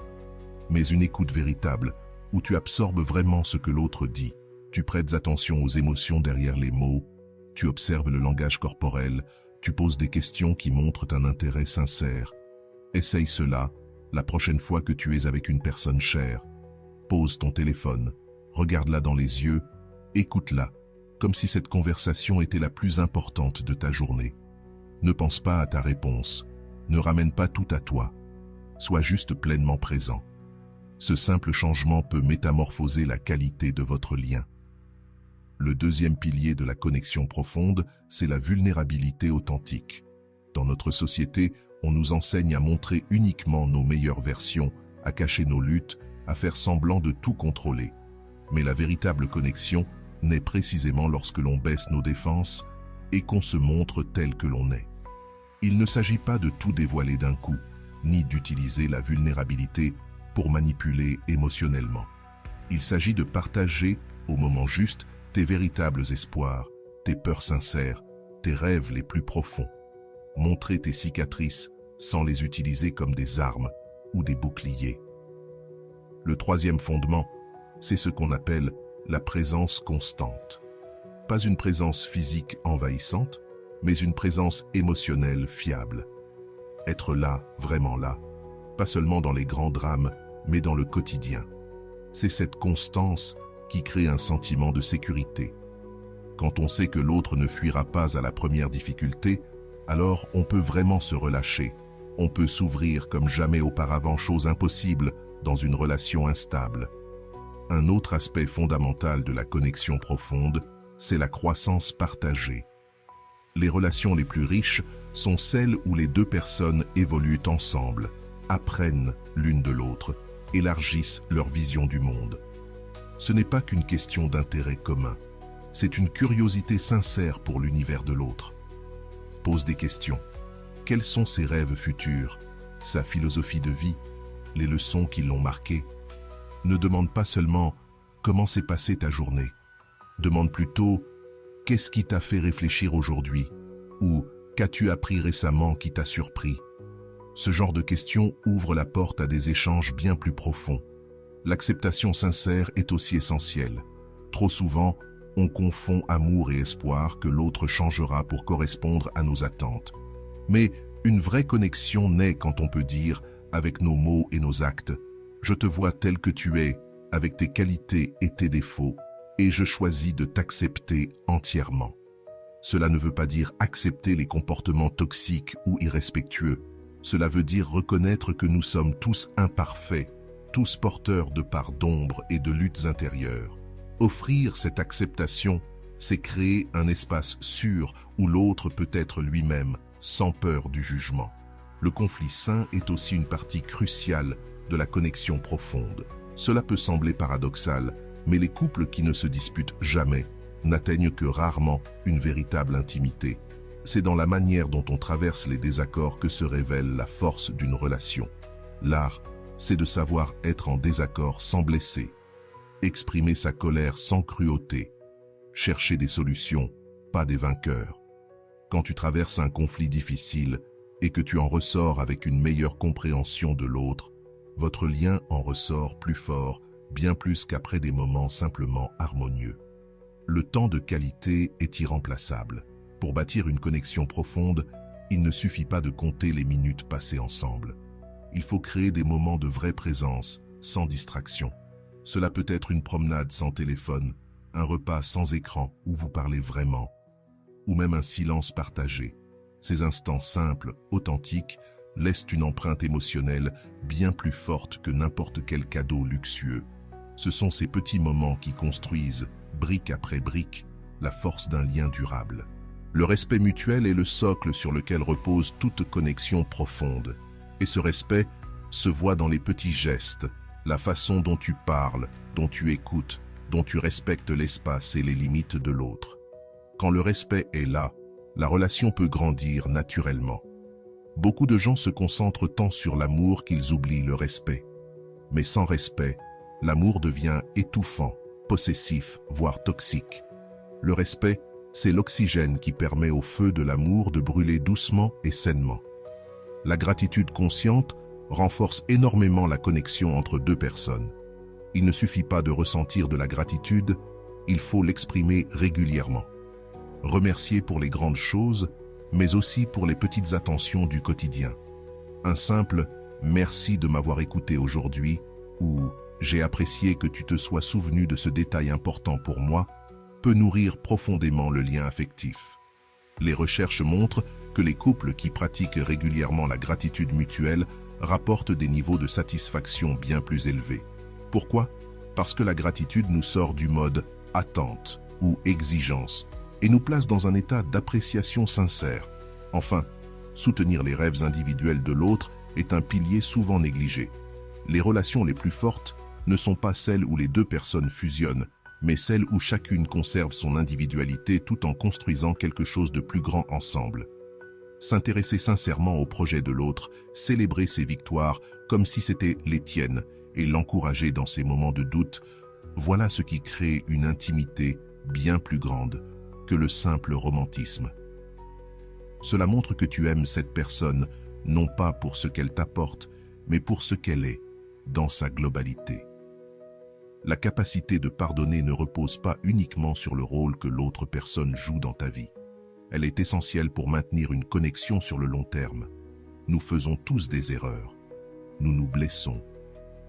mais une écoute véritable, où tu absorbes vraiment ce que l'autre dit. Tu prêtes attention aux émotions derrière les mots, tu observes le langage corporel, tu poses des questions qui montrent un intérêt sincère. Essaye cela la prochaine fois que tu es avec une personne chère. Pose ton téléphone, regarde-la dans les yeux, écoute-la, comme si cette conversation était la plus importante de ta journée. Ne pense pas à ta réponse, ne ramène pas tout à toi. Sois juste pleinement présent. Ce simple changement peut métamorphoser la qualité de votre lien. Le deuxième pilier de la connexion profonde, c'est la vulnérabilité authentique. Dans notre société, on nous enseigne à montrer uniquement nos meilleures versions, à cacher nos luttes, à faire semblant de tout contrôler. Mais la véritable connexion naît précisément lorsque l'on baisse nos défenses et qu'on se montre tel que l'on est. Il ne s'agit pas de tout dévoiler d'un coup, ni d'utiliser la vulnérabilité pour manipuler émotionnellement. Il s'agit de partager, au moment juste, tes véritables espoirs, tes peurs sincères, tes rêves les plus profonds. Montrer tes cicatrices sans les utiliser comme des armes ou des boucliers. Le troisième fondement, c'est ce qu'on appelle la présence constante. Pas une présence physique envahissante, mais une présence émotionnelle fiable. Être là, vraiment là, pas seulement dans les grands drames, mais dans le quotidien. C'est cette constance qui crée un sentiment de sécurité. Quand on sait que l'autre ne fuira pas à la première difficulté, alors on peut vraiment se relâcher. On peut s'ouvrir comme jamais auparavant, chose impossible dans une relation instable. Un autre aspect fondamental de la connexion profonde, c'est la croissance partagée. Les relations les plus riches sont celles où les deux personnes évoluent ensemble, apprennent l'une de l'autre, élargissent leur vision du monde. Ce n'est pas qu'une question d'intérêt commun, c'est une curiosité sincère pour l'univers de l'autre. Pose des questions. Quels sont ses rêves futurs, sa philosophie de vie, les leçons qui l'ont marqué? Ne demande pas seulement « Comment s'est passée ta journée ?» Demande plutôt « Qu'est-ce qui t'a fait réfléchir aujourd'hui ?» ou « Qu'as-tu appris récemment qui t'a surpris ?» Ce genre de questions ouvre la porte à des échanges bien plus profonds. L'acceptation sincère est aussi essentielle. Trop souvent, on confond amour et espoir que l'autre changera pour correspondre à nos attentes. Mais une vraie connexion naît quand on peut dire, avec nos mots et nos actes, « Je te vois tel que tu es, avec tes qualités et tes défauts, et je choisis de t'accepter entièrement. » Cela ne veut pas dire accepter les comportements toxiques ou irrespectueux. Cela veut dire reconnaître que nous sommes tous imparfaits, tous porteurs de parts d'ombre et de luttes intérieures. Offrir cette acceptation, c'est créer un espace sûr où l'autre peut être lui-même, sans peur du jugement. Le conflit sain est aussi une partie cruciale de la connexion profonde. Cela peut sembler paradoxal, mais les couples qui ne se disputent jamais n'atteignent que rarement une véritable intimité. C'est dans la manière dont on traverse les désaccords que se révèle la force d'une relation. L'art, c'est de savoir être en désaccord sans blesser, exprimer sa colère sans cruauté, chercher des solutions, pas des vainqueurs. Quand tu traverses un conflit difficile et que tu en ressors avec une meilleure compréhension de l'autre, votre lien en ressort plus fort, bien plus qu'après des moments simplement harmonieux. Le temps de qualité est irremplaçable. Pour bâtir une connexion profonde, il ne suffit pas de compter les minutes passées ensemble. Il faut créer des moments de vraie présence, sans distraction. Cela peut être une promenade sans téléphone, un repas sans écran où vous parlez vraiment, ou même un silence partagé. Ces instants simples, authentiques, laissent une empreinte émotionnelle bien plus forte que n'importe quel cadeau luxueux. Ce sont ces petits moments qui construisent, brique après brique, la force d'un lien durable. Le respect mutuel est le socle sur lequel repose toute connexion profonde. Et ce respect se voit dans les petits gestes, la façon dont tu parles, dont tu écoutes, dont tu respectes l'espace et les limites de l'autre. Quand le respect est là, la relation peut grandir naturellement. Beaucoup de gens se concentrent tant sur l'amour qu'ils oublient le respect. Mais sans respect, l'amour devient étouffant, possessif, voire toxique. Le respect, c'est l'oxygène qui permet au feu de l'amour de brûler doucement et sainement. La gratitude consciente renforce énormément la connexion entre deux personnes. Il ne suffit pas de ressentir de la gratitude, il faut l'exprimer régulièrement. Remercier pour les grandes choses, mais aussi pour les petites attentions du quotidien. Un simple « merci de m'avoir écouté aujourd'hui » ou « j'ai apprécié que tu te sois souvenu de ce détail important pour moi » peut nourrir profondément le lien affectif. Les recherches montrent que les couples qui pratiquent régulièrement la gratitude mutuelle rapportent des niveaux de satisfaction bien plus élevés. Pourquoi? Parce que la gratitude nous sort du mode attente ou exigence et nous place dans un état d'appréciation sincère. Enfin, soutenir les rêves individuels de l'autre est un pilier souvent négligé. Les relations les plus fortes ne sont pas celles où les deux personnes fusionnent, mais celles où chacune conserve son individualité tout en construisant quelque chose de plus grand ensemble. S'intéresser sincèrement au projet de l'autre, célébrer ses victoires comme si c'était les tiennes et l'encourager dans ses moments de doute, voilà ce qui crée une intimité bien plus grande que le simple romantisme. Cela montre que tu aimes cette personne, non pas pour ce qu'elle t'apporte, mais pour ce qu'elle est, dans sa globalité. La capacité de pardonner ne repose pas uniquement sur le rôle que l'autre personne joue dans ta vie. Elle est essentielle pour maintenir une connexion sur le long terme. Nous faisons tous des erreurs. Nous nous blessons,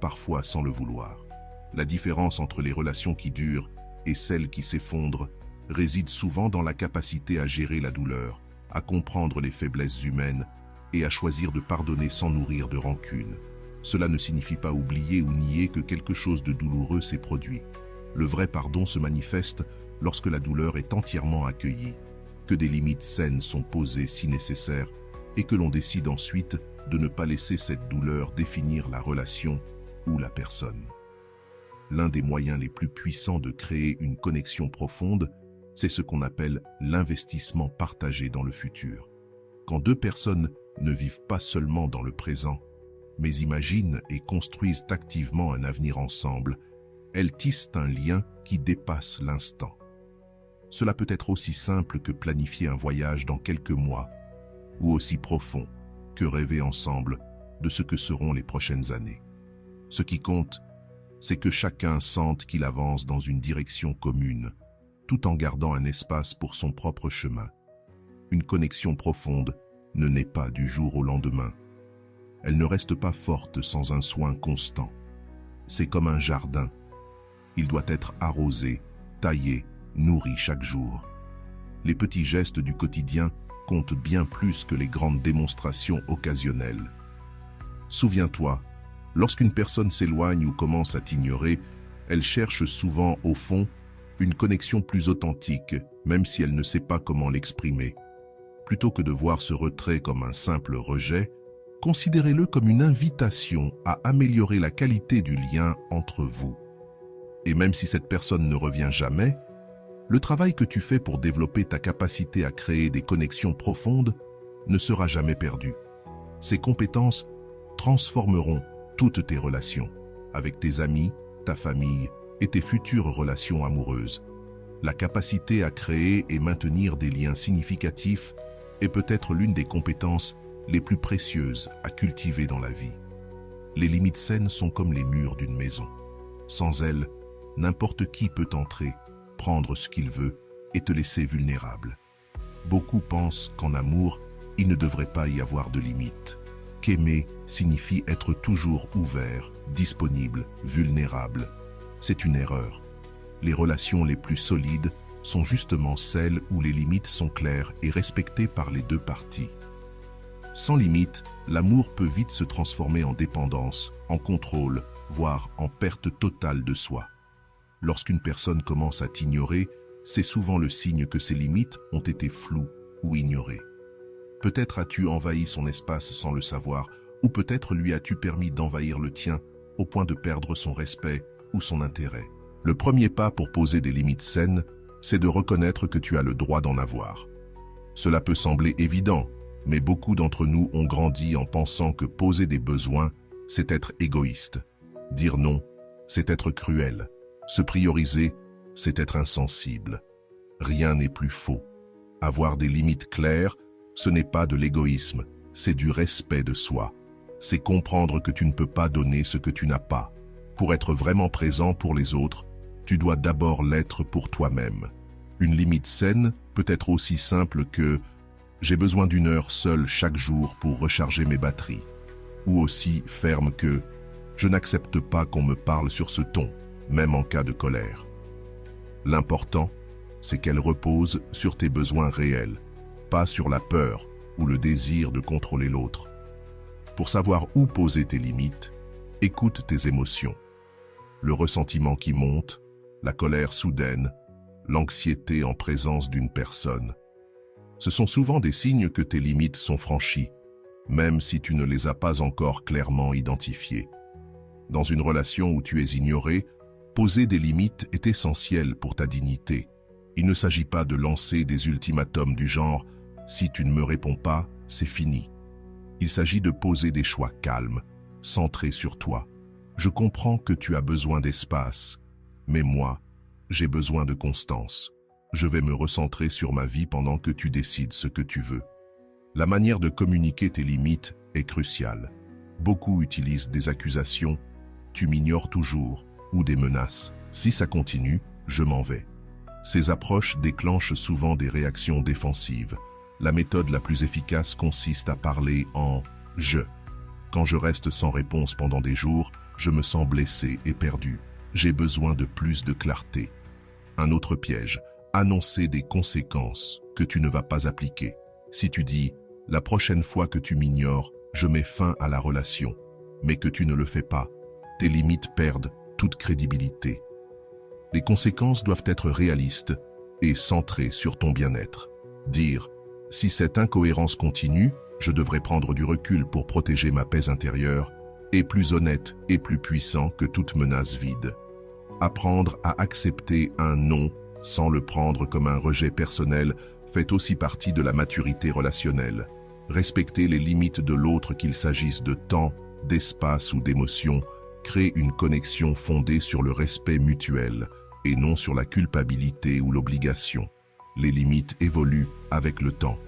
parfois sans le vouloir. La différence entre les relations qui durent et celles qui s'effondrent réside souvent dans la capacité à gérer la douleur, à comprendre les faiblesses humaines et à choisir de pardonner sans nourrir de rancune. Cela ne signifie pas oublier ou nier que quelque chose de douloureux s'est produit. Le vrai pardon se manifeste lorsque la douleur est entièrement accueillie, que des limites saines sont posées si nécessaire et que l'on décide ensuite de ne pas laisser cette douleur définir la relation ou la personne. L'un des moyens les plus puissants de créer une connexion profonde, c'est ce qu'on appelle l'investissement partagé dans le futur. Quand deux personnes ne vivent pas seulement dans le présent, mais imaginent et construisent activement un avenir ensemble, elles tissent un lien qui dépasse l'instant. Cela peut être aussi simple que planifier un voyage dans quelques mois, ou aussi profond que rêver ensemble de ce que seront les prochaines années. Ce qui compte, c'est que chacun sente qu'il avance dans une direction commune, tout en gardant un espace pour son propre chemin. Une connexion profonde, ne naît pas du jour au lendemain. Elle ne reste pas forte sans un soin constant. C'est comme un jardin. Il doit être arrosé, taillé, nourri chaque jour. Les petits gestes du quotidien comptent bien plus que les grandes démonstrations occasionnelles. Souviens-toi, lorsqu'une personne s'éloigne ou commence à t'ignorer, elle cherche souvent, au fond, une connexion plus authentique, même si elle ne sait pas comment l'exprimer. Plutôt que de voir ce retrait comme un simple rejet, considérez-le comme une invitation à améliorer la qualité du lien entre vous. Et même si cette personne ne revient jamais, le travail que tu fais pour développer ta capacité à créer des connexions profondes ne sera jamais perdu. Ces compétences transformeront toutes tes relations, avec tes amis, ta famille et tes futures relations amoureuses. La capacité à créer et maintenir des liens significatifs est peut-être l'une des compétences les plus précieuses à cultiver dans la vie. Les limites saines sont comme les murs d'une maison. Sans elles, n'importe qui peut entrer, prendre ce qu'il veut et te laisser vulnérable. Beaucoup pensent qu'en amour, il ne devrait pas y avoir de limites. Qu'aimer signifie être toujours ouvert, disponible, vulnérable. C'est une erreur. Les relations les plus solides sont justement celles où les limites sont claires et respectées par les deux parties. Sans limite, l'amour peut vite se transformer en dépendance, en contrôle, voire en perte totale de soi. Lorsqu'une personne commence à t'ignorer, c'est souvent le signe que ses limites ont été floues ou ignorées. Peut-être as-tu envahi son espace sans le savoir, ou peut-être lui as-tu permis d'envahir le tien au point de perdre son respect ou son intérêt. Le premier pas pour poser des limites saines, c'est de reconnaître que tu as le droit d'en avoir. Cela peut sembler évident, mais beaucoup d'entre nous ont grandi en pensant que poser des besoins, c'est être égoïste. Dire non, c'est être cruel. Se prioriser, c'est être insensible. Rien n'est plus faux. Avoir des limites claires, ce n'est pas de l'égoïsme, c'est du respect de soi. C'est comprendre que tu ne peux pas donner ce que tu n'as pas. Pour être vraiment présent pour les autres, tu dois d'abord l'être pour toi-même. Une limite saine peut être aussi simple que « j'ai besoin d'une heure seule chaque jour pour recharger mes batteries » ou aussi ferme que « je n'accepte pas qu'on me parle sur ce ton », même en cas de colère. L'important, c'est qu'elle repose sur tes besoins réels, pas sur la peur ou le désir de contrôler l'autre. Pour savoir où poser tes limites, écoute tes émotions. Le ressentiment qui monte, la colère soudaine, l'anxiété en présence d'une personne. Ce sont souvent des signes que tes limites sont franchies, même si tu ne les as pas encore clairement identifiées. Dans une relation où tu es ignoré, poser des limites est essentiel pour ta dignité. Il ne s'agit pas de lancer des ultimatums du genre « si tu ne me réponds pas, c'est fini ». Il s'agit de poser des choix calmes, centrés sur toi. Je comprends que tu as besoin d'espace, mais moi, j'ai besoin de constance. Je vais me recentrer sur ma vie pendant que tu décides ce que tu veux. La manière de communiquer tes limites est cruciale. Beaucoup utilisent des accusations « tu m'ignores toujours » ou des menaces « si ça continue, je m'en vais ». Ces approches déclenchent souvent des réactions défensives. La méthode la plus efficace consiste à parler en « je ». Quand je reste sans réponse pendant des jours, je me sens blessé et perdu. J'ai besoin de plus de clarté. Un autre piège, annoncer des conséquences que tu ne vas pas appliquer. Si tu dis « la prochaine fois que tu m'ignores, je mets fin à la relation », mais que tu ne le fais pas, tes limites perdent toute crédibilité. Les conséquences doivent être réalistes et centrées sur ton bien-être. Dire « si cette incohérence continue, je devrais prendre du recul pour protéger ma paix intérieure » est plus honnête et plus puissant que toute menace vide. Apprendre à accepter un non sans le prendre comme un rejet personnel fait aussi partie de la maturité relationnelle. Respecter les limites de l'autre, qu'il s'agisse de temps, d'espace ou d'émotion, crée une connexion fondée sur le respect mutuel et non sur la culpabilité ou l'obligation. Les limites évoluent avec le temps.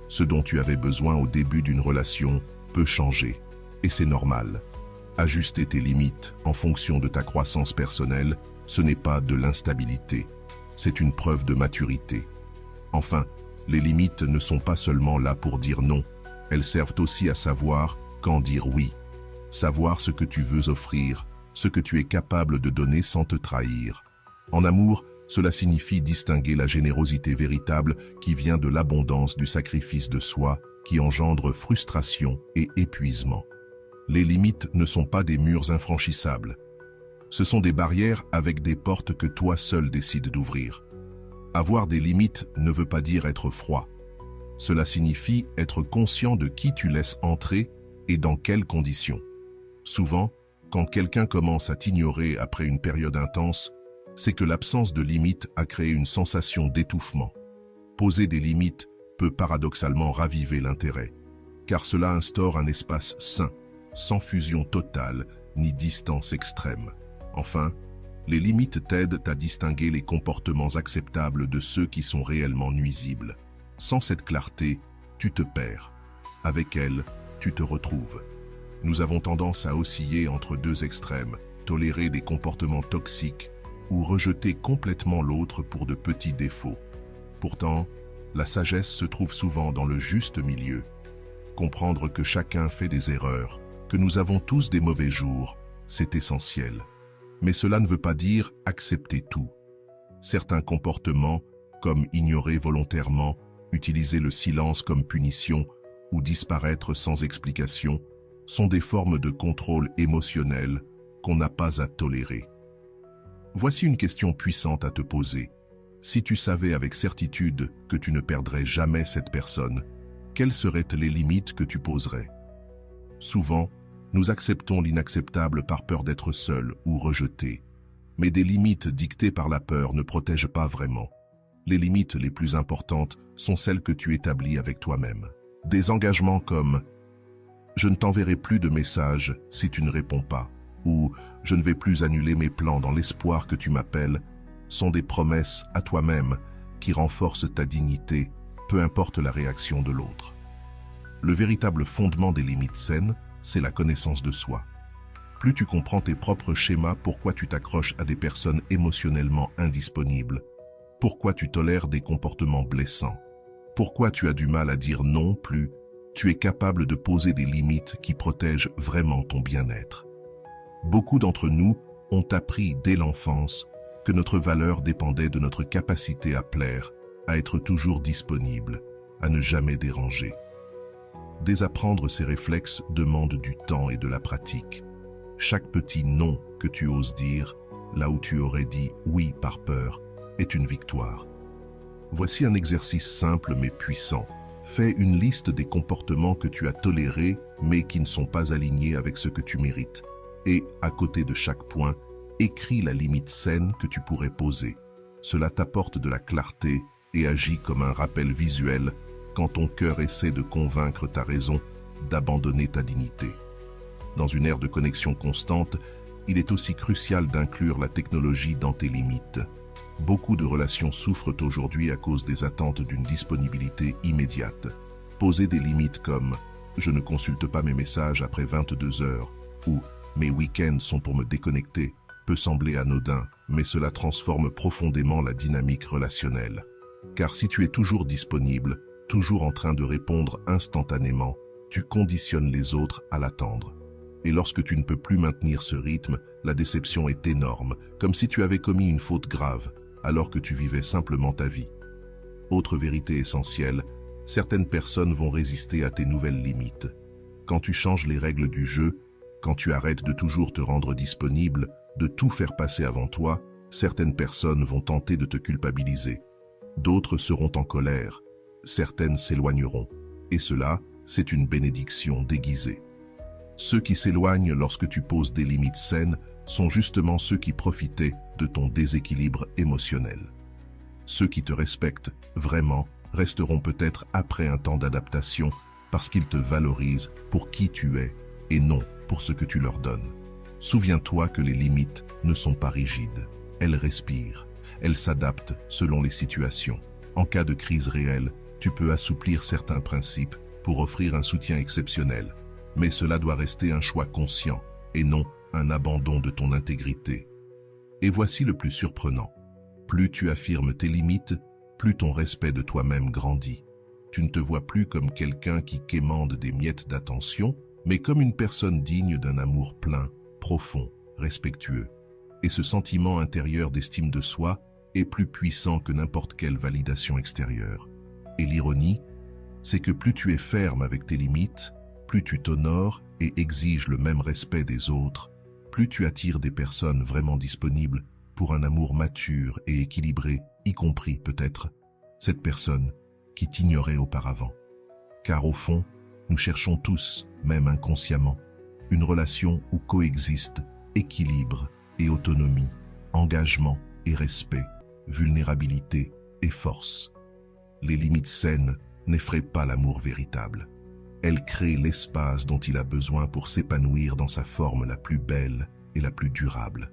Ce dont tu avais besoin au début d'une relation peut changer, et c'est normal. Ajuster tes limites en fonction de ta croissance personnelle, ce n'est pas de l'instabilité, c'est une preuve de maturité. Enfin, les limites ne sont pas seulement là pour dire non, Elles servent aussi à savoir quand dire oui, savoir ce que tu veux offrir, ce que tu es capable de donner sans te trahir. En amour, cela signifie distinguer la générosité véritable qui vient de l'abondance du sacrifice de soi, qui engendre frustration et épuisement. Les limites ne sont pas des murs infranchissables. Ce sont des barrières avec des portes que toi seul décides d'ouvrir. Avoir des limites ne veut pas dire être froid. Cela signifie être conscient de qui tu laisses entrer et dans quelles conditions. Souvent, quand quelqu'un commence à t'ignorer après une période intense, c'est que l'absence de limites a créé une sensation d'étouffement. Poser des limites peut paradoxalement raviver l'intérêt, car cela instaure un espace sain, sans fusion totale ni distance extrême. Enfin, les limites t'aident à distinguer les comportements acceptables de ceux qui sont réellement nuisibles. Sans cette clarté, tu te perds. Avec elle, tu te retrouves. Nous avons tendance à osciller entre deux extrêmes, tolérer des comportements toxiques ou rejeter complètement l'autre pour de petits défauts. Pourtant, la sagesse se trouve souvent dans le juste milieu. Comprendre que chacun fait des erreurs, que nous avons tous des mauvais jours, c'est essentiel. Mais cela ne veut pas dire accepter tout. Certains comportements, comme ignorer volontairement, utiliser le silence comme punition ou disparaître sans explication, sont des formes de contrôle émotionnel qu'on n'a pas à tolérer. Voici une question puissante à te poser. Si tu savais avec certitude que tu ne perdrais jamais cette personne, quelles seraient les limites que tu poserais? Souvent, nous acceptons l'inacceptable par peur d'être seuls ou rejetés. Mais des limites dictées par la peur ne protègent pas vraiment. Les limites les plus importantes sont celles que tu établis avec toi-même. Des engagements comme « Je ne t'enverrai plus de messages si tu ne réponds pas » ou « Je ne vais plus annuler mes plans dans l'espoir que tu m'appelles » sont des promesses à toi-même qui renforcent ta dignité, peu importe la réaction de l'autre. Le véritable fondement des limites saines, c'est la connaissance de soi. Plus tu comprends tes propres schémas, pourquoi tu t'accroches à des personnes émotionnellement indisponibles, pourquoi tu tolères des comportements blessants, pourquoi tu as du mal à dire non, plus tu es capable de poser des limites qui protègent vraiment ton bien-être. Beaucoup d'entre nous ont appris dès l'enfance que notre valeur dépendait de notre capacité à plaire, à être toujours disponible, à ne jamais déranger. Désapprendre ces réflexes demande du temps et de la pratique. Chaque petit non que tu oses dire, là où tu aurais dit oui par peur, est une victoire. Voici un exercice simple mais puissant. Fais une liste des comportements que tu as tolérés mais qui ne sont pas alignés avec ce que tu mérites. Et, à côté de chaque point, écris la limite saine que tu pourrais poser. Cela t'apporte de la clarté et agit comme un rappel visuel quand ton cœur essaie de convaincre ta raison d'abandonner ta dignité. Dans une ère de connexion constante, il est aussi crucial d'inclure la technologie dans tes limites. Beaucoup de relations souffrent aujourd'hui à cause des attentes d'une disponibilité immédiate. Poser des limites comme « Je ne consulte pas mes messages après 22 heures » ou « Mes week-ends sont pour me déconnecter » peut sembler anodin, mais cela transforme profondément la dynamique relationnelle. Car si tu es toujours disponible, toujours en train de répondre instantanément, tu conditionnes les autres à l'attendre. Et lorsque tu ne peux plus maintenir ce rythme, la déception est énorme, comme si tu avais commis une faute grave, alors que tu vivais simplement ta vie. Autre vérité essentielle, certaines personnes vont résister à tes nouvelles limites. Quand tu changes les règles du jeu, quand tu arrêtes de toujours te rendre disponible, de tout faire passer avant toi, certaines personnes vont tenter de te culpabiliser. D'autres seront en colère, certaines s'éloigneront. Et cela, c'est une bénédiction déguisée. Ceux qui s'éloignent lorsque tu poses des limites saines sont justement ceux qui profitaient de ton déséquilibre émotionnel. Ceux qui te respectent vraiment resteront peut-être après un temps d'adaptation parce qu'ils te valorisent pour qui tu es et non pour ce que tu leur donnes. Souviens-toi que les limites ne sont pas rigides. Elles respirent. Elles s'adaptent selon les situations. En cas de crise réelle, tu peux assouplir certains principes pour offrir un soutien exceptionnel. Mais cela doit rester un choix conscient et non un abandon de ton intégrité. Et voici le plus surprenant. Plus tu affirmes tes limites, plus ton respect de toi-même grandit. Tu ne te vois plus comme quelqu'un qui quémande des miettes d'attention, mais comme une personne digne d'un amour plein, profond, respectueux. Et ce sentiment intérieur d'estime de soi est plus puissant que n'importe quelle validation extérieure. Et l'ironie, c'est que plus tu es ferme avec tes limites, plus tu t'honores et exiges le même respect des autres, plus tu attires des personnes vraiment disponibles pour un amour mature et équilibré, y compris peut-être cette personne qui t'ignorait auparavant. Car au fond, nous cherchons tous, même inconsciemment, une relation où coexistent équilibre et autonomie, engagement et respect, vulnérabilité et force. Les limites saines n'effraient pas l'amour véritable. Elles créent l'espace dont il a besoin pour s'épanouir dans sa forme la plus belle et la plus durable.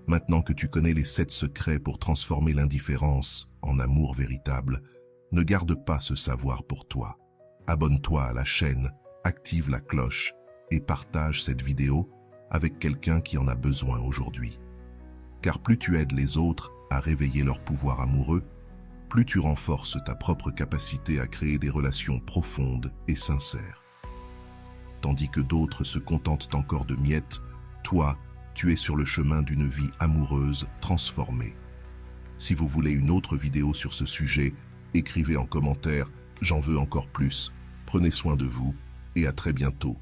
Maintenant que tu connais les 7 secrets pour transformer l'indifférence en amour véritable, ne garde pas ce savoir pour toi. Abonne-toi à la chaîne, active la cloche et partage cette vidéo avec quelqu'un qui en a besoin aujourd'hui. Car plus tu aides les autres à réveiller leur pouvoir amoureux, plus tu renforces ta propre capacité à créer des relations profondes et sincères. Tandis que d'autres se contentent encore de miettes, toi, tu es sur le chemin d'une vie amoureuse transformée. Si vous voulez une autre vidéo sur ce sujet, écrivez en commentaire « J'en veux encore plus ». Prenez soin de vous et à très bientôt.